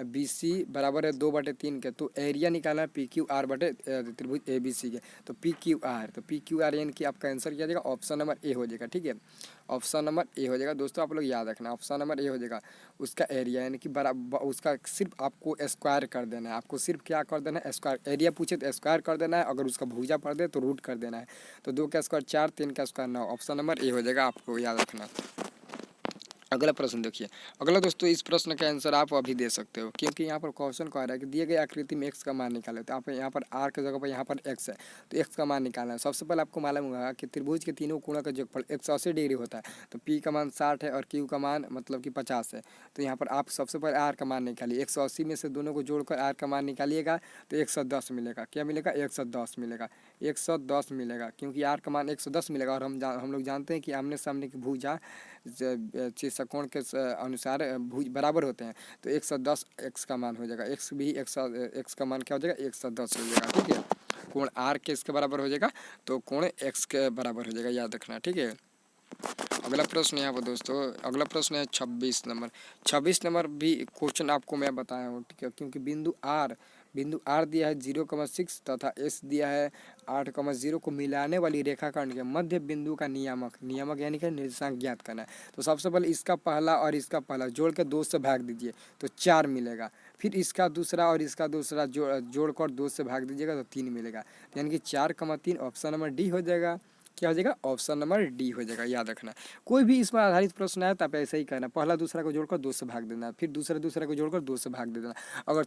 BC बराबर है 2/3 के, तो एरिया निकालना है PQR बटे त्रिभुज ABC के। तो PQR यानी कि आपका आंसर क्या हो जाएगा, ऑप्शन नंबर ए हो जाएगा। ठीक है, ऑप्शन नंबर ए हो जाएगा। दोस्तों आप लोग याद रखना ऑप्शन नंबर ए हो जाएगा। उसका एरिया यानी कि बराबर उसका सिर्फ आपको स्क्वायर कर देना है। आपको सिर्फ क्या कर देना है, स्क्वायर। एरिया पूछे तो स्क्वायर कर देना है, अगर उसका भुजा पड़ दे तो रूट कर देना है। तो 2 का स्क्वायर 4, 3 का स्क्वायर 9। ऑप्शन नंबर ए हो जाएगा, आपको याद रखना। अगला प्रश्न देखिए। अगला दोस्तों इस प्रश्न का आंसर आप अभी दे सकते हो, क्योंकि यहाँ पर क्वेश्चन कह रहा है कि दिए गए आकृति में x का मान निकाले। तो आप यहाँ पर r की जगह पर यहाँ पर x है, तो x का मान निकालना है। सबसे पहले आपको मालूम होगा कि त्रिभुज के तीनों कोणों का योगफल 180 डिग्री होता है। तो p का मान 60 है और q का मान मतलब कि 50 है। तो यहाँ पर आप सबसे पहले r का मान निकालिए। 180 में से दोनों को जोड़कर r का मान निकालिएगा तो 110 मिलेगा। क्या मिलेगा? 110 मिलेगा। 110 मिलेगा, क्योंकि r का मान 110 मिलेगा। और हम लोग जानते हैं कि आमने सामने की भुजा कोण के अनुसार भुज बराबर होते हैं। तो 110 x का मान हो जाएगा। x का मान क्या हो जाएगा? 110 हो जाएगा। ठीक है, कोण r के इसके बराबर हो जाएगा तो कोण x के बराबर हो जाएगा, याद रखना। ठीक है, अगला प्रश्न यहाँ पर दोस्तों, अगला प्रश्न है 26 नंबर। 26 नंबर भी क्वेश्चन आपको मैं बताया हूँ। ठीक है, क्योंकि बिंदु आर दिया है 0,6 तथा एस दिया है 8,0 को मिलाने वाली रेखाखंड के मध्य बिंदु का नियामक यानी कि निर्देशांक ज्ञात करना है। तो सबसे पहले इसका पहला और इसका पहला जोड़ के 2 से भाग दीजिए तो 4 मिलेगा। फिर इसका दूसरा और इसका दूसरा जोड़कर 2 से भाग दीजिएगा तो 3 मिलेगा। यानी कि 4,3 ऑप्शन नंबर डी हो जाएगा। क्या हो जाएगा? ऑप्शन नंबर डी हो जाएगा, याद रखना। कोई भी इस पर आधारित प्रश्न आया तो आप ऐसे ही करना, पहला दूसरा को जोड़कर 2 से भाग देना, फिर दूसरा को जोड़कर 2 से भाग दे देना। अगर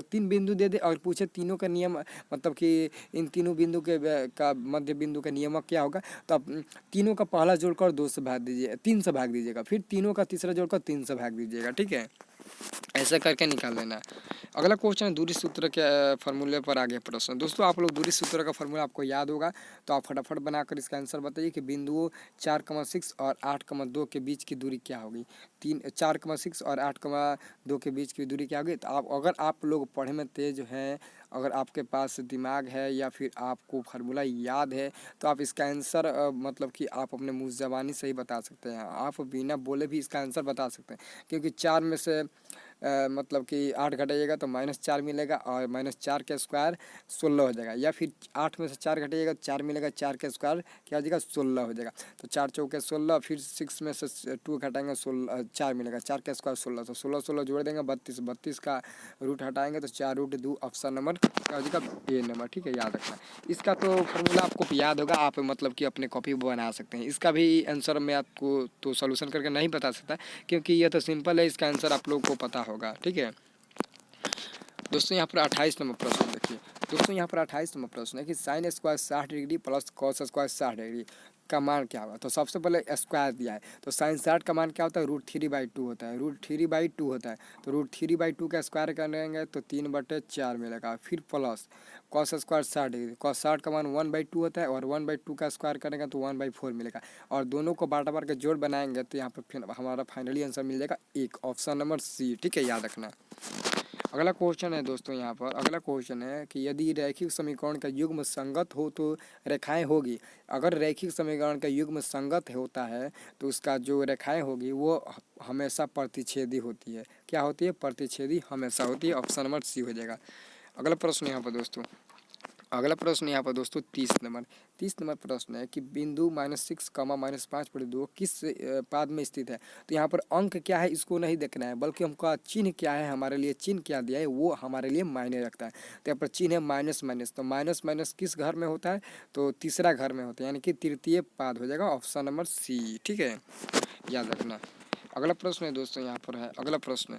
3 बिंदु दे दे और पूछे तीनों का नियम, मतलब कि इन तीनों बिंदु के का मध्य बिंदु का नियमक क्या होगा, तो आप तीनों का पहला जोड़कर 2 से भाग दीजिए, 3 से भाग दीजिएगा, फिर तीनों का तीसरा जोड़कर 3 से भाग दीजिएगा। ठीक है, ऐसा करके निकाल लेना। अगला क्वेश्चन है दूरी सूत्र के फॉर्मूले पर आगे प्रश्न। दोस्तों आप लोग दूरी सूत्र का फॉर्मूला आपको याद होगा, तो आप फटाफट बनाकर इसका आंसर बताइए कि बिंदुओं 4,6 और 8,2 के बीच की दूरी क्या होगी। 4,6 और 8,2 के बीच की दूरी क्या होगी। तो अगर आप लोग पढ़े में तेज हैं, अगर आपके पास दिमाग है या फिर आपको फार्मूला याद है, तो आप इसका आंसर मतलब कि आप अपने मुँह ज़बानी से ही बता सकते हैं। आप बिना बोले भी इसका आंसर बता सकते हैं, क्योंकि 4 में से मतलब कि 8 घटाइएगा तो -4 मिलेगा और -4 का स्क्वायर 16 हो जाएगा। या फिर 8 में से 4 घटाइएगा तो 4 मिलेगा, 4 का स्क्वायर क्या हो जाएगा? 16 हो जाएगा। तो 4 चौके 16, फिर 6 में से 2 घटाएंगे 4 मिलेगा, 4 का स्क्वायर 16, तो 16 जोड़ देंगे 32 का रूट हटाएंगे तो 4√2 ऑप्शन नंबर क्या हो जाएगा? ए नंबर। ठीक है, याद रखना। इसका तो फॉर्मूला आपको याद होगा, आप मतलब कि अपने कॉपी बना सकते हैं। इसका भी आंसर मैं आपको तो सोल्यूशन करके नहीं बता सकता, क्योंकि यह तो सिंपल है, इसका आंसर आप लोगों को पता होगा। ठीक है दोस्तों, यहाँ पर 28 नंबर प्रश्न देखिए। दोस्तों यहाँ पर 28 नंबर प्रश्न है कि sine square 60 degree plus cos square 60 degree का मान क्या होगा। तो सबसे पहले स्क्वायर दिया है, तो साइन 60 का मान क्या होता है? √3/2 होता है। √3/2 होता है, तो √3/2 का स्क्वायर करेंगे तो 3/4 मिलेगा। फिर plus cos square 60 degree, cos 60 का मान 1/2 होता है और 1/2 का स्क्वायर करेंगे तो 1/4 मिलेगा। और दोनों को बार बार के जोड़ बनाएंगे तो यहाँ पर फिर हमारा फाइनली आंसर मिल जाएगा 1, ऑप्शन नंबर सी। ठीक है, याद रखना। अगला क्वेश्चन है दोस्तों, यहाँ पर अगला क्वेश्चन है कि यदि रैखिक समीकरण का युग्म संगत हो तो रेखाएं होगी। अगर रैखिक समीकरण का युग्म संगत होता है तो उसका जो रेखाएं होगी वो हमेशा प्रतिच्छेदी होती है। क्या होती है? प्रतिच्छेदी हमेशा होती है, ऑप्शन नंबर सी हो जाएगा। अगला प्रश्न यहाँ पर दोस्तों, 30 नंबर प्रश्न है कि बिंदु -6, -5/2 किस पाद में स्थित है। तो यहाँ पर अंक क्या है इसको नहीं देखना है, बल्कि हमको चिन्ह क्या है, हमारे लिए चिन्ह क्या दिया है वो हमारे लिए मायने रखता है। तो यहाँ पर चिन्ह है माइनस, तो माइनस किस घर में होता है? तो तीसरा घर में होता है, यानी कि तृतीय पाद हो जाएगा, ऑप्शन नंबर सी। ठीक है, याद रखना। अगला प्रश्न है दोस्तों, यहाँ पर है अगला प्रश्न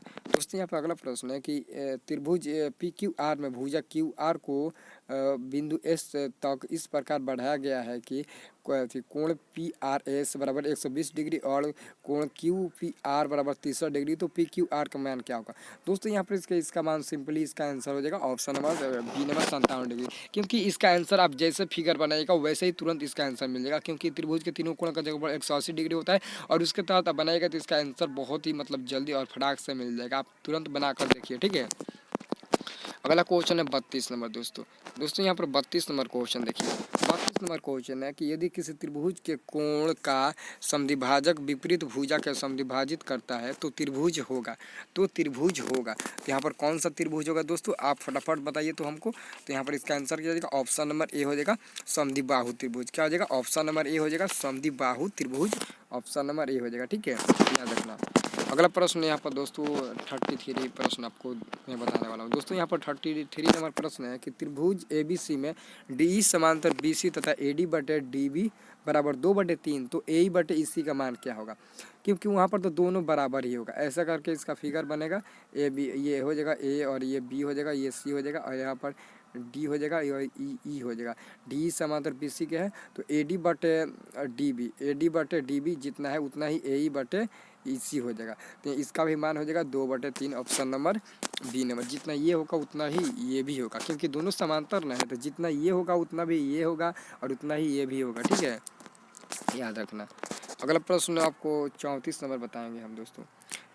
है कि त्रिभुज PQR में भुजा QR को बिंदु S तक इस प्रकार बढ़ाया गया है कि कोण PRS बराबर 120 डिग्री और कोण QPR बराबर 30 डिग्री। तो PQR का मान क्या होगा? दोस्तों यहाँ पर इसका मान सिंपली इसका आंसर हो जाएगा option number B number 57 degree, क्योंकि इसका आंसर आप जैसे फिगर बनाइएगा वैसे ही तुरंत इसका आंसर मिल जाएगा, क्योंकि त्रिभुज के तीनों कोण का जगह 180 डिग्री होता है और उसके तहत आप बनाएगा तो इसका आंसर बहुत ही मतलब जल्दी और फटाक से मिल जाएगा। आप तुरंत बनाकर देखिए। ठीक है, अगला क्वेश्चन है 32 नंबर दोस्तों यहाँ पर 32 नंबर क्वेश्चन देखिए। 32 नंबर क्वेश्चन है कि यदि किसी त्रिभुज के कोण का समद्विभाजक विपरीत भुजा के समद्विभाजित करता है तो त्रिभुज होगा। तो यहाँ पर कौन सा त्रिभुज होगा दोस्तों? आप फटाफट बताइए तो हमको। तो यहाँ पर इसका आंसर क्या हो जाएगा? ऑप्शन नंबर ए हो जाएगा, समद्विबाहु त्रिभुज। क्या हो जाएगा? ऑप्शन नंबर ए हो जाएगा, समद्विबाहु त्रिभुज। ऑप्शन नंबर ए हो जाएगा। ठीक है, याद रखना। अगला प्रश्न यहाँ पर दोस्तों 33 प्रश्न आपको मैं बताने वाला हूँ। दोस्तों यहाँ पर 33 नंबर प्रश्न है कि त्रिभुज ABC में DE समांतर BC सी तथा ए डी बटे डी बी बराबर 2/3, तो ए बटे ई सी का मान क्या होगा, क्योंकि वहाँ पर तो दोनों बराबर ही होगा। ऐसा करके इसका फिगर बनेगा, ए बी ये हो जाएगा ए और ये बी हो जाएगा, ये सी हो जाएगा और यहाँ पर डी हो जाएगा और ई हो जाएगा। डी समांतर बी सी के है, तो ए डी बटे डी बी जितना है उतना ही ए ई बटे ई सी हो जाएगा। तो इसका भी मान हो जाएगा 2/3, ऑप्शन नंबर बी नंबर। जितना ये होगा उतना ही ये भी होगा, क्योंकि दोनों समांतर ना है, तो जितना ये होगा उतना भी ये होगा और उतना ही ये भी होगा। ठीक है, याद रखना। अगला प्रश्न आपको 34 नंबर बताएंगे हम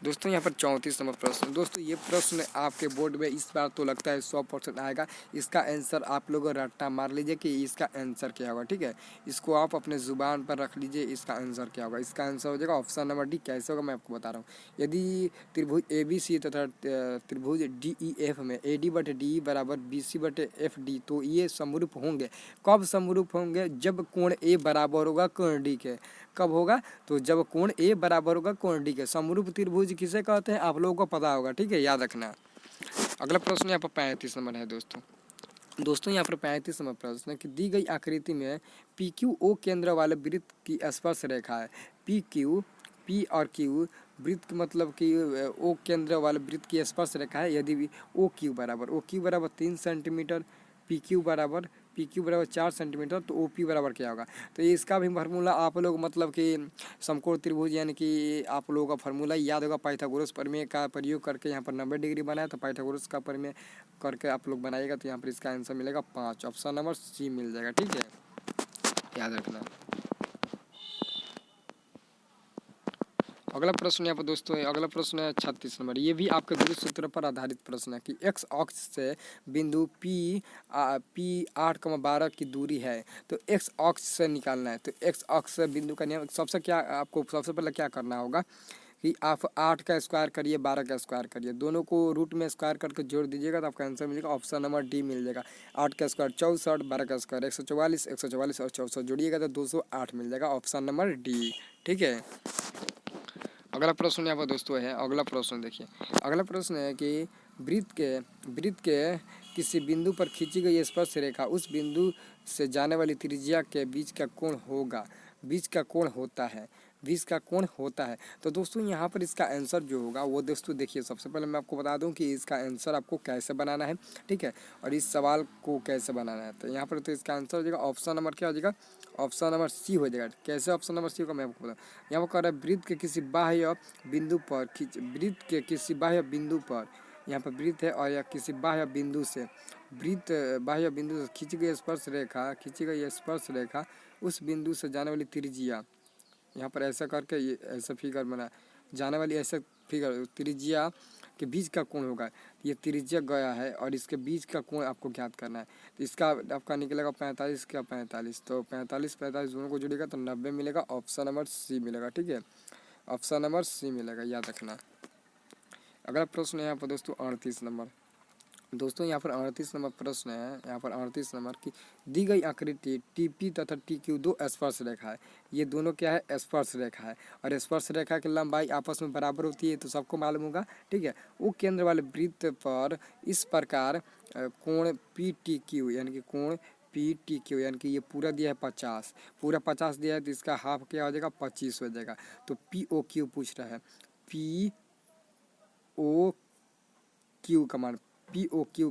दोस्तों यहाँ पर 34 नंबर प्रश्न। दोस्तों ये प्रश्न आपके बोर्ड में इस बार तो लगता है 100% आएगा। इसका आंसर आप लोग रट्टा मार लीजिए कि इसका आंसर क्या होगा। ठीक है, इसको आप अपने ज़ुबान पर रख लीजिए, इसका आंसर क्या होगा। इसका आंसर हो जाएगा ऑप्शन नंबर डी। कैसे होगा मैं आपको बता रहा हूँ। यदि त्रिभुज ए बी सी तथा त्रिभुज डी ई एफ में ए डी बटे डी बराबर बी सी बटे एफ डी, तो ये समरूप होंगे। कब समरूप होंगे, जब कोण ए बराबर होगा कोण डी के। कब होगा, तो जब कोण ए बराबर होगा कोण डी के। समरूप त्रिभुज किसे कहते हैं आप लोगों को पता होगा। ठीक है, याद रखना। अगला प्रश्न यहाँ पर 35 नंबर है दोस्तों यहाँ पर 35 नंबर प्रश्न है कि दी गई आकृति में पी क्यू ओ केंद्र वाले वृत्त की स्पर्श रेखा है। पी और क्यू वृत्त मतलब कि ओ केंद्र वाले वृत्त की स्पर्श रेखा है। यदि ओ क्यू बराबर 3 सेंटीमीटर, पी क्यू बराबर 4 सेंटीमीटर, तो ओ पी बराबर क्या होगा। तो इसका भी फार्मूला आप लोग मतलब कि समकोण त्रिभुज यानी कि आप लोगों का फार्मूला याद होगा। पाइथागोरस प्रमेय का प्रयोग करके यहाँ पर 90 डिग्री बनाया, तो पाइथागोरस का प्रमेय करके आप लोग बनाइएगा, तो यहाँ पर इसका आंसर मिलेगा 5, ऑप्शन नंबर सी मिल जाएगा। ठीक है, याद रखना। अगला प्रश्न यहाँ पर दोस्तों है, अगला प्रश्न है 36 नंबर। ये भी आपके गुरु सूत्र पर आधारित प्रश्न है कि एक्स अक्ष से बिंदु पी 8,12 की दूरी है, तो एक्स अक्ष से निकालना है। तो एक्स अक्ष से बिंदु का नियम आपको सबसे पहले क्या करना होगा कि आप 8 का स्क्वायर करिए, 12 का स्क्वायर करिए, दोनों को रूट में स्क्वायर करके जोड़ दीजिएगा, तो आपका आंसर मिलेगा ऑप्शन नंबर डी मिल जाएगा। 8 का स्क्वायर 64, 12 का स्क्वायर 144, 144 और 64 जोड़िएगा तो 208 मिल जाएगा, ऑप्शन नंबर डी। ठीक है, अगला प्रश्न यहाँ पर दोस्तों है। अगला प्रश्न देखिए, अगला प्रश्न है कि वृत्त के किसी बिंदु पर खींची गई स्पर्श रेखा उस बिंदु से जाने वाली त्रिज्या के बीच का कोण होता है। तो दोस्तों यहाँ पर इसका आंसर जो होगा वो दोस्तों देखिए, सबसे पहले मैं आपको बता दूं कि इसका आंसर आपको कैसे बनाना है। ठीक है, और इस सवाल को कैसे बनाना है। तो यहाँ पर तो इसका आंसर हो जाएगा ऑप्शन नंबर क्या हो जाएगा, ऑप्शन नंबर सी हो जाएगा। कैसे ऑप्शन नंबर सी होगा मैं आपको बताऊँ। यहाँ पर कह रहा है वृत्त के किसी बाह्य बिंदु पर यहाँ पर वृत्त है और या किसी बाह्य बिंदु से खींची गई स्पर्श रेखा उस बिंदु से जाने वाली त्रिज्या, यहाँ पर ऐसा करके ये ऐसा फिगर बना, जाने वाली ऐसा फिगर त्रिज्या के बीच का कोण होगा। ये त्रिज्या गया है और इसके बीच का कोण आपको ज्ञात करना है। तो इसका आपका निकलेगा 45 का 45, तो 45 दोनों को जोड़ेगा तो 90 मिलेगा, ऑप्शन नंबर सी मिलेगा। ठीक है, ऑप्शन नंबर सी मिलेगा, याद रखना। अगला प्रश्न है यहाँ पर दोस्तों 38 नंबर। दोस्तों यहाँ पर 38 नंबर प्रश्न है। यहाँ पर 38 नंबर की दी गई आकृति टी पी तथा टी क्यू दो स्पर्श रेखा है। ये दोनों क्या है, स्पर्श रेखा है, और स्पर्श रेखा की लंबाई आपस में बराबर होती है, तो सबको मालूम होगा। ठीक है, वो केंद्र वाले वृत्त पर इस प्रकार कोण पी टी क्यू यानी कि कोण पी टी क्यू यानी कि ये पूरा दिया है 50, पूरा 50 दिया है, तो इसका हाफ क्या हो जाएगा 25 हो जाएगा। तो पी ओ क्यू पूछ रहा है, पी ओ क्यू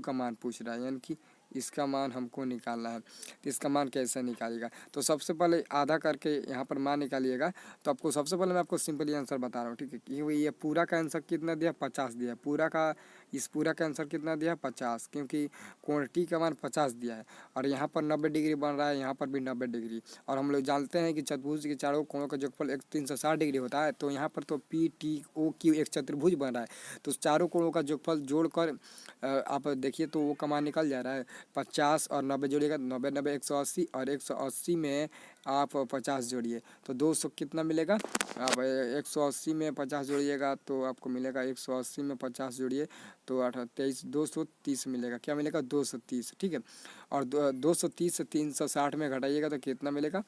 का मान पूछ रहा है, यानी कि इसका मान हमको निकालना है। तो इसका मान कैसे निकालिएगा, तो सबसे पहले आधा करके यहाँ पर मान निकालिएगा। तो आपको सबसे पहले मैं आपको सिंपली आंसर बता रहा हूँ। ठीक है, कि ये पूरा का आंसर कितना दिया, 50 दिया। पूरा का आंसर कितना दिया, 50, क्योंकि कोण टी का मान 50 दिया है और यहाँ पर 90 डिग्री बन रहा है, यहाँ पर भी 90 डिग्री। और हम लोग जानते हैं कि चतुर्भुज के चारों कोणों का जोगफल 360 डिग्री होता है। तो यहाँ पर तो पी टी ओ क्यू एक चतुर्भुज बन रहा है, तो चारों कोणों का जोगफल जोड़कर आप देखिए तो वो का मान निकल जा रहा है। 50 और 90 जोड़िएगा, 90 180 और 180 में आप 50 जोड़िए तो 200 कितना मिलेगा। आप 180 में 50 जोड़िएगा तो आपको मिलेगा 180 में 50 जोड़िए तो 23 230 मिलेगा। क्या मिलेगा, 230। ठीक है, और 230 से 360 में घटाइएगा तो कितना मिलेगा,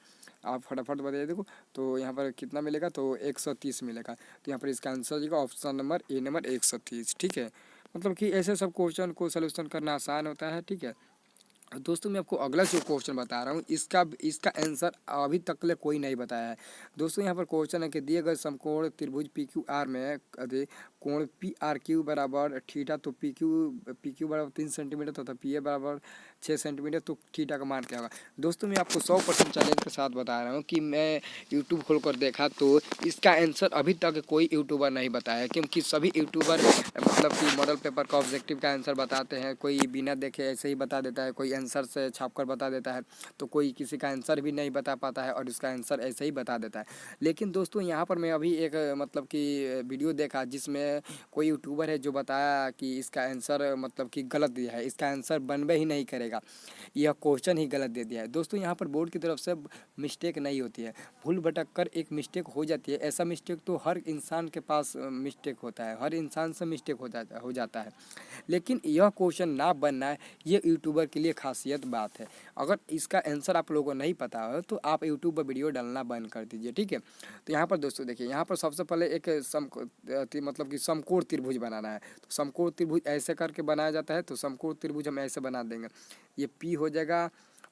आप फटाफट बताइए। देखो तो यहाँ पर कितना मिलेगा, तो 130 मिलेगा। तो यहाँ पर इसका आंसर हो जाएगा ऑप्शन नंबर ए नंबर 130। ठीक है, मतलब कि ऐसे सब क्वेश्चन को सलूशन करना आसान होता है। ठीक है, दोस्तों मैं आपको अगला जो क्वेश्चन बता रहा हूँ इसका इसका आंसर अभी तक ले कोई नहीं बताया है। दोस्तों यहाँ पर क्वेश्चन है कि दिए गए समकोण त्रिभुज पी क्यू आर में कोण पी आर क्यू बराबर थीटा, तो पी क्यू बराबर 3 सेंटीमीटर तथा पी ए बराबर 6 सेंटीमीटर, तो थीटा का मान क्या होगा। दोस्तों मैं आपको 100% चैलेंज के साथ बता रहा हूँ कि मैं यूट्यूब खोल कर देखा तो इसका आंसर अभी तक कोई यूट्यूबर नहीं बताया, क्योंकि सभी यूट्यूबर मतलब कि मॉडल पेपर का ऑब्जेक्टिव का आंसर बताते हैं, कोई बिना देखे ऐसे ही बता देता है, कोई आंसर से छाप कर बता देता है, तो कोई किसी का आंसर भी नहीं बता पाता है और इसका आंसर ऐसे ही बता देता है। लेकिन दोस्तों यहाँ पर मैं अभी एक मतलब कि वीडियो देखा जिसमें कोई यूट्यूबर है जो बताया कि इसका आंसर मतलब कि गलत दिया है, इसका आंसर बनबे ही नहीं करेगा, यह क्वेश्चन ही गलत दे दिया है। दोस्तों यहाँ पर बोर्ड की तरफ से मिस्टेक नहीं होती है, भूल भटक कर एक मिस्टेक हो जाती है। ऐसा मिस्टेक तो हर इंसान के पास मिस्टेक होता है, हर इंसान से मिस्टेक हो जाता है। लेकिन यह क्वेश्चन ना बनना है ये यूट्यूबर के लिए खासियत बात है। अगर इसका आंसर आप लोगों को नहीं पता हो तो आप यूट्यूब पर वीडियो डालना बंद कर दीजिए, ठीक है। तो यहाँ पर दोस्तों देखिए, यहाँ पर सबसे पहले एक मतलब कि समकोण त्रिभुज बनाना है। तो समकोण त्रिभुज ऐसे करके बनाया जाता है, तो समकोण त्रिभुज हम ऐसे बना देंगे, ये पी हो जाएगा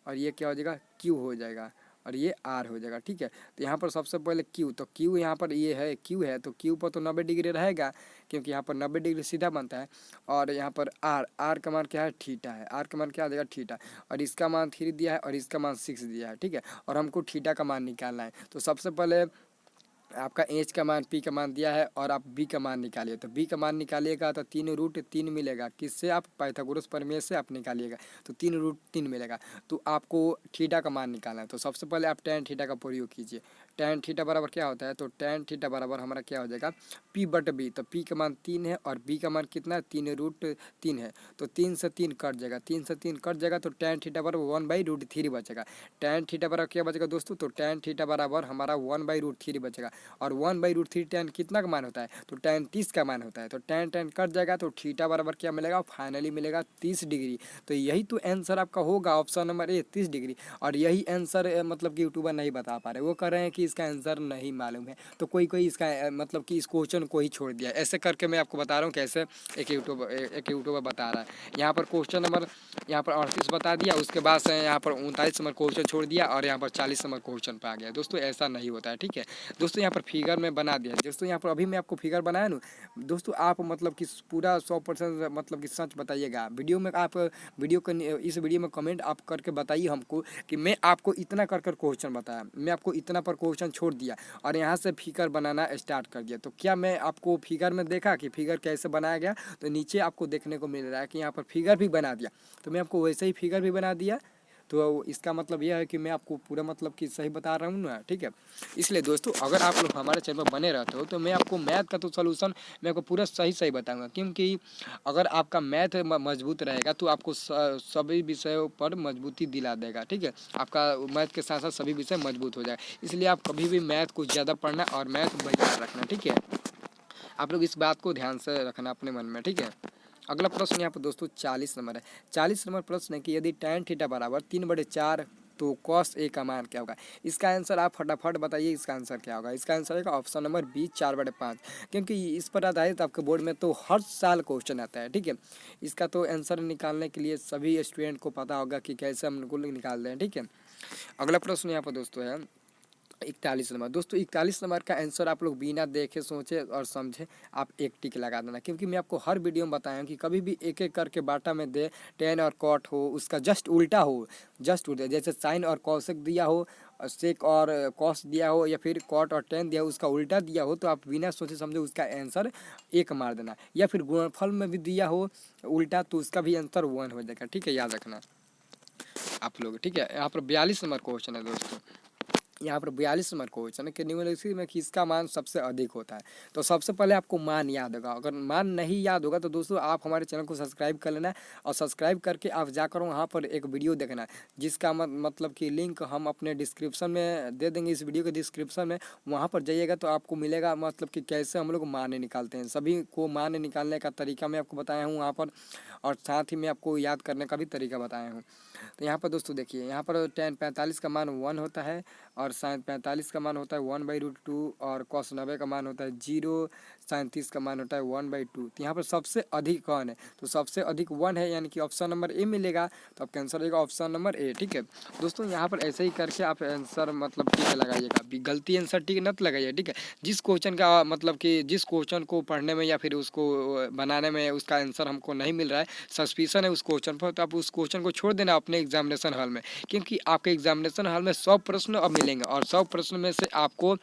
और ये क्या हो जाएगा, क्यू हो जाएगा और ये आर हो जाएगा, ठीक है। तो यहाँ पर सबसे पहले क्यू, तो क्यू यहाँ पर ये है, क्यू है तो क्यू पर तो 90 डिग्री रहेगा, क्योंकि यहाँ पर 90 डिग्री सीधा बनता है। और यहाँ पर आर का मान क्या है, थीटा है, आर का मान क्या आ जाएगा, थीटा, और इसका मान 3 दिया है और इसका मान 6 दिया है, ठीक है। और हमको थीटा का मान निकालना है। तो सबसे पहले आपका एच का मान पी का मान दिया है और आप बी का मान निकालिए, तो बी का मान निकालिएगा तो 3√3 मिलेगा, किससे, आप पाइथागोरस प्रमेय से आप निकालिएगा, तो 3√3 मिलेगा। तो आपको थीटा का मान निकालना है, तो सबसे पहले आप tan थीटा का प्रयोग कीजिए। tan थीटा बराबर क्या होता है, तो tan थीटा बराबर हमारा क्या हो जाएगा, p/b, तो p का मान 3 है और b का मान कितना है, 3√3 है, तो 3 से 3 कट जाएगा, 3 से 3 कट जाएगा, तो tan थीटा बराबर 1/√3 बचेगा। tan थीटा बराबर क्या बचेगा दोस्तों, तो tan थीटा बराबर हमारा 1/√3 बचेगा। और 1/√3 tan कितना का मान होता है, तो tan 30 का मान होता है, तो tan कट जाएगा, तो थीटा बराबर क्या मिलेगा, फाइनली मिलेगा 30 डिग्री। तो यही तो आंसर आपका होगा, ऑप्शन नंबर ए 30 डिग्री। और यही आंसर मतलब कि यूट्यूबर नहीं बता पा रहे, वो कह रहे हैं कि इसका आंसर नहीं मालूम है, तो कोई कोई इसका मतलब कि इस क्वेश्चन को ही छोड़ दिया। ऐसे करके मैं आपको बता रहा हूँ कैसे एक यूट्यूबर बता रहा है। यहाँ पर क्वेश्चन नंबर यहाँ पर 38 बता दिया, उसके बाद से यहाँ पर 39 नंबर क्वेश्चन छोड़ दिया और यहाँ पर 40 नंबर क्वेश्चन पे आ गया। दोस्तों ऐसा नहीं होता है, ठीक है। दोस्तों यहाँ पर फिगर में बना दिया दोस्तों, यहाँ पर अभी मैं आपको फिगर बनाया ना दोस्तों, आप मतलब कि पूरा 100% मतलब कि सच बताइएगा वीडियो में। आप वीडियो को इस वीडियो में कमेंट आप करके बताइए हमको कि मैं आपको इतना कर क्वेश्चन बताया, मैं आपको इतना पर क्वेश्चन छोड़ दिया और यहाँ से फिगर बनाना स्टार्ट कर दिया। तो क्या मैं आपको फिगर में देखा कि फिगर कैसे बनाया गया, तो नीचे आपको देखने को मिल रहा है कि यहाँ पर फिगर भी बना दिया, तो मैं आपको वैसे ही फिगर भी बना दिया। तो इसका मतलब यह है कि मैं आपको पूरा मतलब कि सही बता रहा हूँ ना, ठीक है। इसलिए दोस्तों अगर आप लोग हमारे चैनल पर बने रहते हो तो मैं आपको मैथ का तो सोल्यूशन मैं आपको पूरा सही बताऊंगा, क्योंकि अगर आपका मैथ मजबूत रहेगा तो आपको सभी विषयों पर मजबूती दिला देगा, ठीक है। आपका मैथ के साथ साथ सभी विषय मजबूत हो जाएगा, इसलिए आप कभी भी मैथ को ज़्यादा पढ़ना और मैथ बरकरार रखना, ठीक है। आप लोग इस बात को ध्यान से रखना अपने मन में, ठीक है। अगला प्रश्न यहाँ पर दोस्तों 40 नंबर है। 40 नंबर प्रश्न है कि यदि tan थीटा बराबर 3/4 तो cos a का मान क्या होगा। इसका आंसर आप फटाफट बताइए, इसका आंसर क्या होगा। इसका आंसर है ऑप्शन नंबर बी 4/5, क्योंकि इस पर आधारित आपके बोर्ड में तो हर साल क्वेश्चन आता है, ठीक है। इसका तो आंसर निकालने के लिए सभी स्टूडेंट को पता होगा कि कैसे हम उनको निकालते हैं, ठीक है। अगला प्रश्न यहाँ पर दोस्तों है 41 नंबर। दोस्तों 41 नंबर का आंसर आप लोग बिना देखे सोचे और समझे आप एक टिक लगा देना, क्योंकि मैं आपको हर वीडियो में बताया कि कभी भी एक एक करके बाटा में दे टेन और कॉट हो उसका जस्ट उल्टा हो, जस्ट उल्टा, जैसे साइन और कॉसेक दिया हो, सेक और कॉस दिया हो, या फिर कॉट और टेन दिया हो उसका उल्टा दिया हो, तो आप बिना सोचे समझे उसका आंसर एक मार देना। या फिर गुणनफल में भी दिया हो उल्टा तो उसका भी आंसर 1 हो जाएगा, ठीक है, याद रखना आप लोग, ठीक है। यहाँ पर 42 नंबर क्वेश्चन है दोस्तों। यहाँ पर 42 नंबर क्वेश्चन है कि निम्नलिखित में किसका मान सबसे अधिक होता है। तो सबसे पहले आपको मान याद होगा, अगर मान नहीं याद होगा तो दोस्तों आप हमारे चैनल को सब्सक्राइब कर लेना, और सब्सक्राइब करके आप जाकर वहाँ पर एक वीडियो देखना, जिसका मतलब कि लिंक हम अपने डिस्क्रिप्शन में दे देंगे, इस वीडियो के डिस्क्रिप्शन में। वहाँ पर जाइएगा तो आपको मिलेगा मतलब कि कैसे हम लोग मान निकालते हैं, सभी को मान निकालने का तरीका मैं आपको बताया हूँ वहाँ पर, और साथ ही मैं आपको याद करने का भी तरीका बताया हूँ। तो यहाँ पर दोस्तों देखिए, यहाँ पर tan 45 का मान 1 होता है और और साइन 45 का मान होता है 1/√2 और कॉस 90 का मान होता है 0, साइन 30 का मान होता है 1/2। तो यहाँ पर सबसे अधिक कौन है, तो सबसे अधिक 1 है, यानी कि ऑप्शन नंबर ए मिलेगा। तो आपका आंसर रहेगा ऑप्शन नंबर ए। ठीक है दोस्तों, यहाँ पर ऐसे ही करके आप आंसर मतलब टिक लगाइएगा, गलती आंसर टिक मत लगाइए। ठीक है, जिस क्वेश्चन का मतलब कि जिस क्वेश्चन को पढ़ने में या फिर उसको बनाने में उसका आंसर हमको नहीं मिल रहा है, सस्पिशन है उस क्वेश्चन पर, तो आप उस क्वेश्चन को छोड़ देना अपने एग्जामिनेशन हॉल में, क्योंकि आपके एग्जामिनेशन हॉल में 100 प्रश्न अब मिलेंगे और 100 प्रश्न में से आपको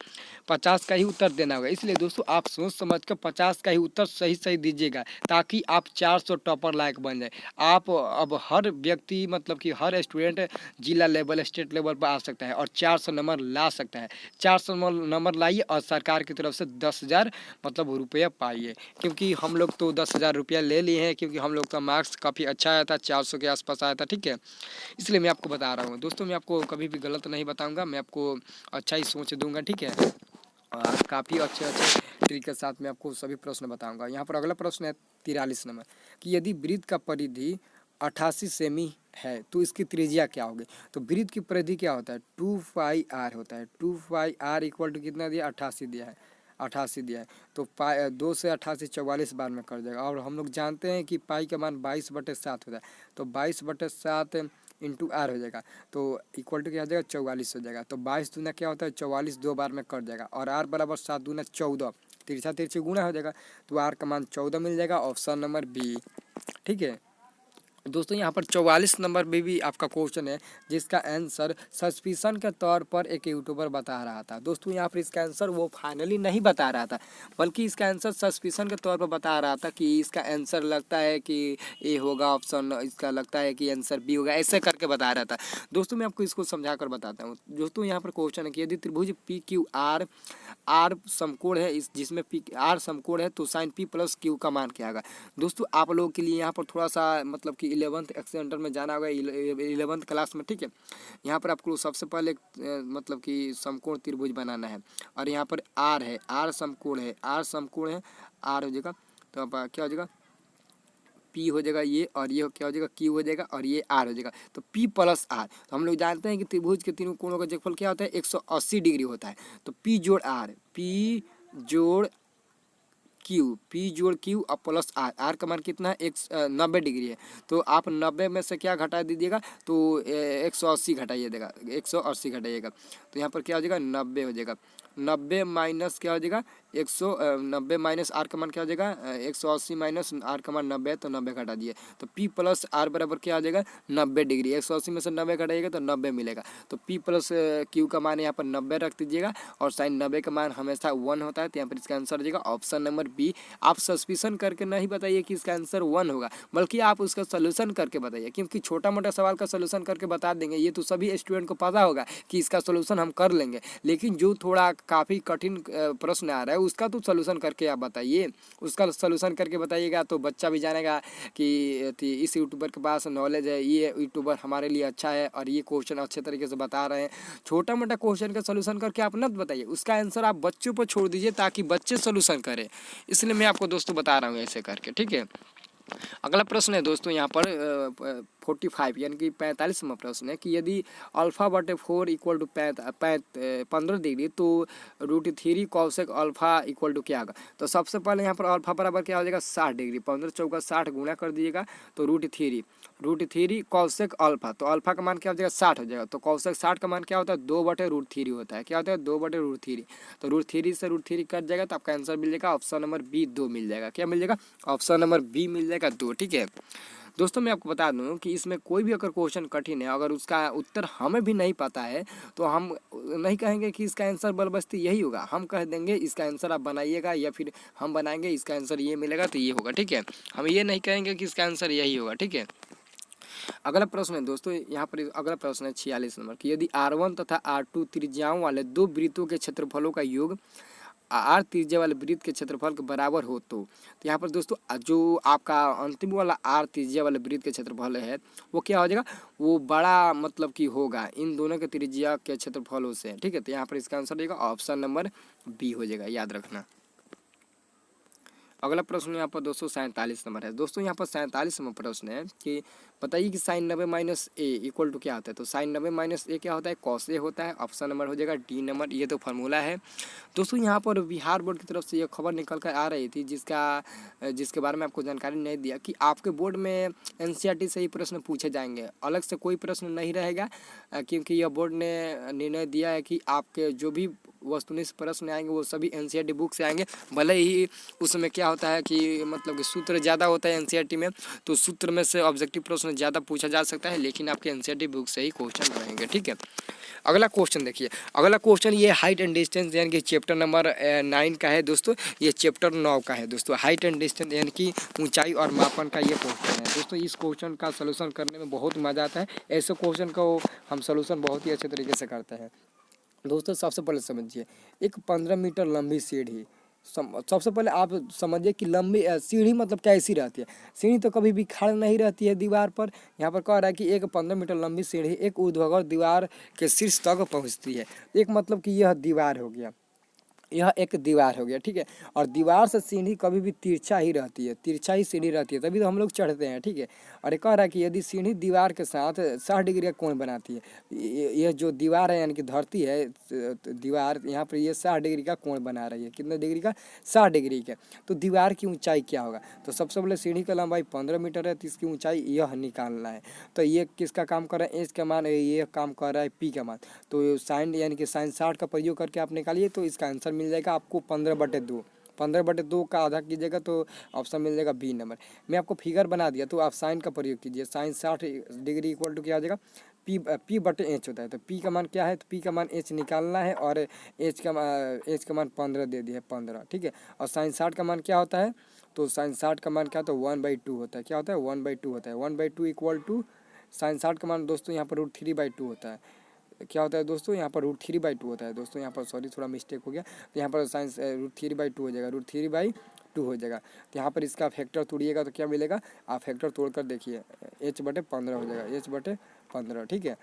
50 का ही उत्तर देना होगा। इसलिए दोस्तों आप सोच समझ कर 50 का ही उत्तर सही सही दीजिएगा, ताकि आप 400 टॉपर लायक बन जाए। आप अब हर व्यक्ति मतलब कि हर स्टूडेंट जिला लेवल स्टेट लेवल पर आ सकता है और 400 नंबर ला सकता है। 400 नंबर लाइए और सरकार की तरफ से 10,000 मतलब रुपया पाइए, क्योंकि हम लोग तो 10,000 रुपया ले लिए हैं, क्योंकि हम लोग का मार्क्स काफ़ी अच्छा आया था, 400 के आसपास आया था। ठीक है, इसलिए मैं आपको बता रहा हूँ दोस्तों, मैं आपको कभी भी गलत नहीं बताऊँगा, मैं आपको अच्छा ही सोच दूंगा। ठीक है, और काफ़ी अच्छे अच्छे ट्रिक के साथ मैं आपको सभी प्रश्न बताऊंगा। यहाँ पर अगला प्रश्न है 43 नंबर कि यदि वृत्त का परिधि 88 सेमी है तो इसकी त्रिज्या क्या होगी। तो वृत्त की परिधि क्या होता है, 2πr होता है। 2πr इक्वल टू कितना दिया, 88 दिया है, 88 दिया है। तो 2 से 88 44 बार में कर जाएगा। और हम लोग जानते हैं कि पाई का मान 22/7 होता है, तो 22/7 इंटू आर हो जाएगा, तो इक्वल टू क्या हो जाएगा, 44 हो जाएगा। तो 22 दूना क्या होता है, 44 2 बार में कट जाएगा। और आर बराबर 7 दूना 14, तिरछा तिरछी गुणा हो जाएगा, तो आर का मान 14 मिल जाएगा, ऑप्शन नंबर बी। ठीक है दोस्तों, यहाँ पर 44 नंबर में भी आपका क्वेश्चन है, जिसका आंसर सस्पिशन के तौर पर एक यूट्यूबर बता रहा था। दोस्तों यहाँ पर इसका आंसर वो फाइनली नहीं बता रहा था, बल्कि इसका आंसर सस्पिशन के तौर पर बता रहा था कि इसका आंसर लगता है कि ए होगा ऑप्शन, इसका लगता है कि आंसर बी होगा, ऐसे करके बता रहा था। दोस्तों मैं आपको इसको समझा कर बताता हूँ। दोस्तों यहाँ पर क्वेश्चन है कि यदि त्रिभुज पी क्यू आर समकोण है, इस जिसमें पी आर समकोण है, तो साइन पी प्लस क्यू का मान क्या होगा। दोस्तों आप लोगों के लिए यहाँ पर थोड़ा सा मतलब कि 11th सेंटर में जाना होगा, 11th क्लास में। ठीक है, यहाँ पर आपको सबसे पहले मतलब कि समकोण त्रिभुज बनाना है, और यहाँ पर आर है, आर समकोण है, आर समकोण है, आर हो जाएगा, तो अब क्या हो जाएगा, पी हो जाएगा ये, और ये क्या हो जाएगा, क्यू हो जाएगा, और ये आर हो जाएगा। तो पी प्लस आर, तो हम लोग जानते हैं कि त्रिभुज के तीनों कोणों का क्षेत्रफल क्या होता है, 180 डिग्री होता है। तो पी जोड़ आर, पी जोड़ क्यू, पी जोड़ क्यू और प्लस आर, आर का मान कितना है, 90 डिग्री है। तो आप 90 में से क्या घटा दीजिएगा, तो 180 घटाइए देगा, 180 घटाइएगा, तो यहाँ पर क्या हो जाएगा, 90 हो जाएगा। 90 माइनस क्या हो जाएगा, 90 माइनस आर का मान क्या हो जाएगा, 180 माइनस आर का मान 90 है, तो 90 घटा दिए, तो पी प्लस आर बराबर क्या आ जाएगा, 90 डिग्री। 180 में से 90 घटाइएगा तो 90 मिलेगा। तो पी प्लस क्यू का मान यहाँ पर 90 रख दीजिएगा, और साइन 90 का मान हमेशा 1 होता है, तो यहाँ पर इसका आंसर हो जाएगा ऑप्शन नंबर बी। आप सस्पिशन करके नहीं बताइए कि इसका आंसर 1 होगा, बल्कि आप उसका सोल्यूशन करके बताइए, क्योंकि छोटा मोटा सवाल का सोल्यूशन करके बता देंगे ये तो सभी स्टूडेंट को पता होगा कि इसका सोल्यूशन हम कर लेंगे, लेकिन जो थोड़ा काफ़ी कठिन प्रश्न आ रहा है उसका तो सोल्यूशन करके आप बताइए। उसका सोल्यूशन करके बताइएगा तो बच्चा भी जानेगा कि इस यूट्यूबर के पास नॉलेज है, ये यूट्यूबर हमारे लिए अच्छा है और ये क्वेश्चन अच्छे तरीके से बता रहे हैं। छोटा मोटा क्वेश्चन का सोल्यूशन करके आप न बताइए, उसका आंसर आप बच्चों पर छोड़ दीजिए ताकि बच्चे सोल्यूशन करें। इसलिए मैं आपको दोस्तों बता रहा हूँ ऐसे करके। ठीक है, अगला प्रश्न है दोस्तों यहाँ पर 45 यानी कि 45वां प्रश्न है कि यदि अल्फा/4 इक्वल टू 15 डिग्री, तो √3 कॉसेक अल्फा इक्वल टू क्या होगा। तो सबसे पहले यहाँ पर अल्फा बराबर क्या हो जाएगा, 60 डिग्री, 15 चौका 60 गुणा कर दीजिएगा, तो √3 कॉसेक अल्फा, तो अल्फा का मान क्या हो जाएगा, 60 हो जाएगा। तो कॉसेक 60 का मान क्या होता है, 2/√3 होता है। क्या होता है, 2/√3, तो √3 से √3 कट जाएगा, तो आपका आंसर मिल जाएगा ऑप्शन नंबर बी 2 मिल जाएगा। क्या मिल जाएगा, ऑप्शन नंबर बी मिल जाएगा 2। ठीक है दोस्तों, मैं आपको बता दूं कि इसमें कोई भी अगर क्वेश्चन कठिन है, अगर उसका उत्तर हमें भी नहीं पता है, तो हम नहीं कहेंगे कि इसका आंसर बलबस्ती यही होगा, हम कह देंगे इसका आंसर आप बनाइएगा, या फिर हम बनाएंगे इसका आंसर ये मिलेगा तो ये होगा। ठीक है, हम ये नहीं कहेंगे कि इसका आंसर यही होगा। ठीक है, अगला प्रश्न है दोस्तों, यहाँ पर अगला प्रश्न है 46 नंबर कि यदि R1 तथा R2 त्रिज्याओं वाले दो वृत्तों के क्षेत्रफलों का योग आर त्रिज्या वाले वृत्त के क्षेत्रफल के बराबर हो, तो यहाँ पर दोस्तों जो आपका अंतिम वाला आर त्रिज्या वाले वृत्त के क्षेत्रफल है वो क्या हो जाएगा, वो बड़ा मतलब कि होगा इन दोनों के त्रिज्या के क्षेत्रफलों से। ठीक है, तो यहाँ पर इसका आंसर देगा ऑप्शन नंबर बी हो जाएगा, याद रखना। अगला प्रश्न यहाँ पर दोस्तों 47 नंबर है। दोस्तों यहाँ पर 47 नंबर प्रश्न है कि बताइए कि sine 90 minus A equal to क्या होता है। तो साइन 90 माइनस ए क्या होता है, कॉस ए होता है। ऑप्शन नंबर हो जाएगा डी नंबर, ये तो फार्मूला है। दोस्तों यहाँ पर बिहार बोर्ड की तरफ से ये खबर निकल कर आ रही थी जिसके बारे में आपको जानकारी नहीं दिया कि आपके बोर्ड में एनसीईआरटी से ही प्रश्न पूछे जाएंगे, अलग से कोई प्रश्न नहीं रहेगा, क्योंकि यह बोर्ड ने निर्णय दिया है कि आपके जो भी वस्तुनिष्ठ प्रश्न आएंगे वो सभी एनसीईआरटी बुक से आएंगे। भले ही उसमें क्या होता है कि मतलब कि सूत्र ज़्यादा होता है एनसीईआरटी में, तो सूत्र में से ऑब्जेक्टिव प्रश्न ज़्यादा पूछा जा सकता है, लेकिन आपके एनसीईआरटी बुक से ही क्वेश्चन रहेंगे। ठीक है, अगला क्वेश्चन देखिए। अगला क्वेश्चन ये हाइट एंड डिस्टेंस यानी कि चैप्टर नंबर 9 का है दोस्तों, ये चैप्टर 9 का है दोस्तों। हाइट एंड डिस्टेंस यानी कि ऊंचाई और मापन का ये क्वेश्चन है दोस्तों। इस क्वेश्चन का सलूशन करने में बहुत मज़ा आता है। ऐसे क्वेश्चन को हम सलूशन बहुत ही अच्छे तरीके से करते हैं दोस्तों। सबसे पहले समझिए, एक 15 मीटर लंबी सीढ़ी, सबसे पहले आप समझिए कि लंबी सीढ़ी मतलब कैसी रहती है। सीढ़ी तो कभी भी खड़ नहीं रहती है दीवार पर। यहाँ पर कह रहा है कि एक 15 मीटर लंबी सीढ़ी एक ऊर्ध्वाधर दीवार के शीर्ष तक पहुँचती है। एक मतलब कि यह दीवार हो गया, यह एक दीवार हो गया। ठीक है, और दीवार से सीढ़ी कभी भी तिरछा ही रहती है, तिरछा ही सीढ़ी रहती है, तभी तो हम लोग चढ़ते हैं। ठीक है, और ये कह रहा है कि यदि सीढ़ी दीवार के साथ 60 डिग्री का कोण बनाती है, यह जो दीवार है यानी कि धरती है, दीवार यहाँ पर ये 60 डिग्री का कोण बना रही है। कितने डिग्री का, 60 डिग्री का। तो दीवार की ऊंचाई क्या होगा। तो सबसे पहले सीढ़ी का लंबाई 15 मीटर है, तो इसकी ऊंचाई यह निकालना है। तो ये किसका काम कर रहा है, एच का मान, ये काम कर रहा है पी का मान। तो साइन यानी कि साइन 60 का प्रयोग करके आप निकालिए, तो इसका आंसर मिल जाएगा आपको 15/2। 15/2 का आधा कीजिएगा तो ऑप्शन मिल जाएगा बी नंबर। मैं आपको फिगर बना दिया, तो आप साइन का प्रयोग कीजिए। साइन 60 डिग्री इक्वल टू क्या आ जाएगा, P/H होता है। तो P का मान क्या है, तो P का मान H निकालना है, और H का मान 15 दे दिया है, 15। ठीक है, और साइन 60 का मान क्या होता है, तो साइन 60 का मान क्या होता है, 1/2 होता है। क्या होता है, 1/2 होता है। 1/2 इक्वल टू साइन 60 का मान दोस्तों यहाँ पर √3/2 होता है। क्या होता है दोस्तों, यहाँ पर √3/2 होता है दोस्तों। यहाँ पर सॉरी थोड़ा मिस्टेक हो गया, तो यहाँ पर साइंस √3/2 हो जाएगा, √3/2 हो जाएगा। तो यहाँ पर इसका फैक्टर तोड़िएगा तो क्या मिलेगा, आप फैक्टर तोड़ कर देखिए, H/15 हो जाएगा, H/15। ठीक है,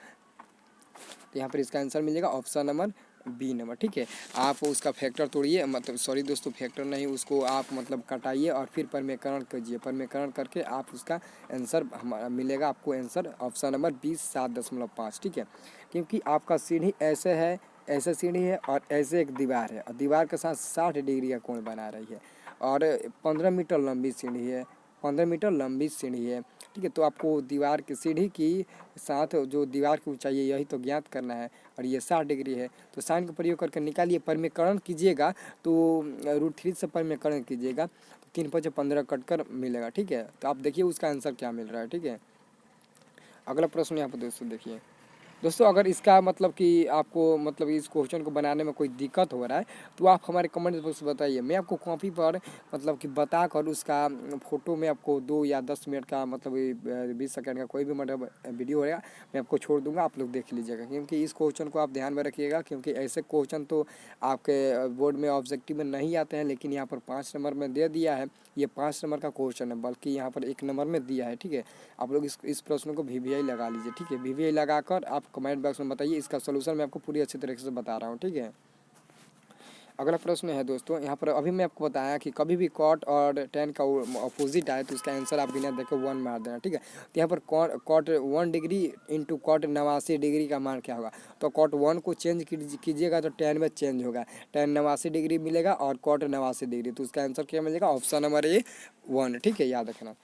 तो यहाँ पर इसका आंसर मिल जाएगा ऑप्शन नंबर बी नंबर। ठीक है, आप उसका फैक्टर तोड़िए, मतलब सॉरी दोस्तों फैक्टर नहीं, उसको आप मतलब कटाइए और फिर परमेकरण कीजिए। परमेकरण करके आप उसका आंसर हमारा मिलेगा आपको आंसर ऑप्शन नंबर 7.5। ठीक है, क्योंकि आपका सीढ़ी ऐसे है, ऐसे सीढ़ी है और ऐसे एक दीवार है, और दीवार के साथ 60 डिग्री का कोण बना रही है, और 15 मीटर लंबी सीढ़ी है, 15 मीटर लंबी सीढ़ी है। ठीक है, तो आपको दीवार की सीढ़ी की साथ जो दीवार की ऊंचाई है यही तो ज्ञात करना है, और ये 60 डिग्री है। तो साइन का प्रयोग करके निकालिए, परमेकरण कीजिएगा तो √3 से परमेकरण कीजिएगा तो 3×5=15 कट कर मिलेगा। ठीक है, तो आप देखिए उसका आंसर क्या मिल रहा है। ठीक है, अगला प्रश्न यहाँ पर दोस्तों देखिए। दोस्तों अगर इसका मतलब कि आपको मतलब इस क्वेश्चन को बनाने में कोई दिक्कत हो रहा है, तो आप हमारे कमेंट बॉक्स में बताइए। मैं आपको कॉपी पर मतलब कि बता कर उसका फ़ोटो में आपको 2 या 10 मिनट का मतलब 20 सेकंड का कोई भी मतलब वीडियो रहेगा, मैं आपको छोड़ दूंगा, आप लोग देख लीजिएगा। क्योंकि इस क्वेश्चन को आप ध्यान में रखिएगा, क्योंकि ऐसे क्वेश्चन तो आपके बोर्ड में ऑब्जेक्टिव में नहीं आते हैं, लेकिन यहाँ पर 5 नंबर में दे दिया है। ये 5 नंबर का क्वेश्चन है, बल्कि यहाँ पर 1 नंबर में दिया है। ठीक है, आप लोग इस प्रश्न को VVI लगा लीजिए। ठीक है, VVI लगाकर आप कमेंट बॉक्स में बताइए, इसका सोल्यूशन मैं आपको पूरी अच्छी तरीके से बता रहा हूँ। ठीक है, अगला प्रश्न है दोस्तों, यहाँ पर अभी मैं आपको बताया कि कभी भी कॉट और टेन का अपोजिट आए तो इसका आंसर आप बिना देखे 1 मार देना। ठीक है, तो यहाँ पर cot 1 degree into cot 89 degree का मान क्या होगा। तो कॉट 1 को चेंज कीजिएगा तो टेन में चेंज होगा, टेन 89 डिग्री मिलेगा, और कॉट 89 डिग्री, तो इसका आंसर क्या मिलेगा, ऑप्शन नंबर ए 1। ठीक है, याद रखना।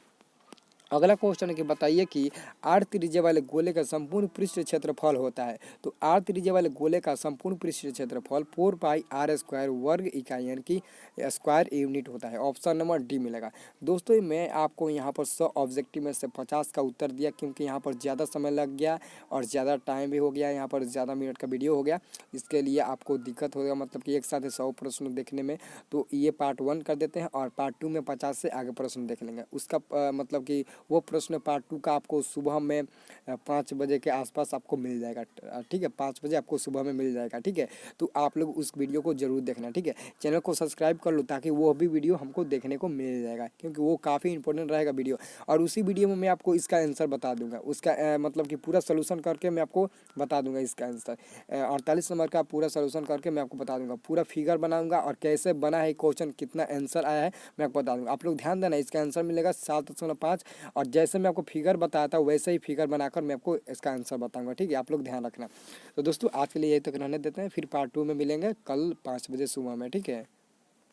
अगला क्वेश्चन है कि बताइए कि r त्रिज्या वाले गोले का संपूर्ण पृष्ठ क्षेत्रफल होता है। तो r त्रिज्या वाले गोले का संपूर्ण पृष्ठ क्षेत्रफल 4πr² वर्ग इकाई यानी कि स्क्वायर यूनिट होता है। ऑप्शन नंबर डी मिलेगा। दोस्तों मैं आपको यहाँ पर 100 ऑब्जेक्टिव में से 50 का उत्तर दिया, क्योंकि यहाँ पर ज़्यादा समय लग गया और ज़्यादा टाइम भी हो गया, यहाँ पर ज़्यादा मिनट का वीडियो हो गया, इसके लिए आपको दिक्कत होगा, मतलब कि एक साथ 100 प्रश्न देखने में। तो ये पार्ट 1 कर देते हैं, और पार्ट 2 में 50 से आगे प्रश्न देख लेंगे। उसका मतलब कि वो प्रश्न पार्ट 2 का आपको सुबह में 5 बजे के आसपास आपको मिल जाएगा। ठीक है, 5 बजे आपको सुबह में मिल जाएगा। ठीक है, तो आप लोग उस वीडियो को जरूर देखना। ठीक है, चैनल को सब्सक्राइब कर लो ताकि वो भी वीडियो हमको देखने को मिल जाएगा, क्योंकि वो काफ़ी इंपॉर्टेंट रहेगा वीडियो। और उसी वीडियो में मैं आपको इसका आंसर बता दूंगा, उसका मतलब कि पूरा सोल्यूशन करके मैं आपको बता दूंगा इसका आंसर। 48 नंबर का पूरा सोल्यूशन करके मैं आपको बता दूंगा, पूरा फिगर बनाऊंगा और कैसे बना है क्वेश्चन, कितना आंसर आया है मैं आपको बता दूंगा। आप लोग ध्यान देना, इसका आंसर मिलेगा 7.5। और जैसे मैं आपको फिगर बताया था वैसे ही फिगर बनाकर मैं आपको इसका आंसर बताऊंगा। ठीक है, आप लोग ध्यान रखना। तो दोस्तों आज के लिए यही तक रहने देते हैं, फिर पार्ट 2 में मिलेंगे कल 5 बजे सुबह में। ठीक है।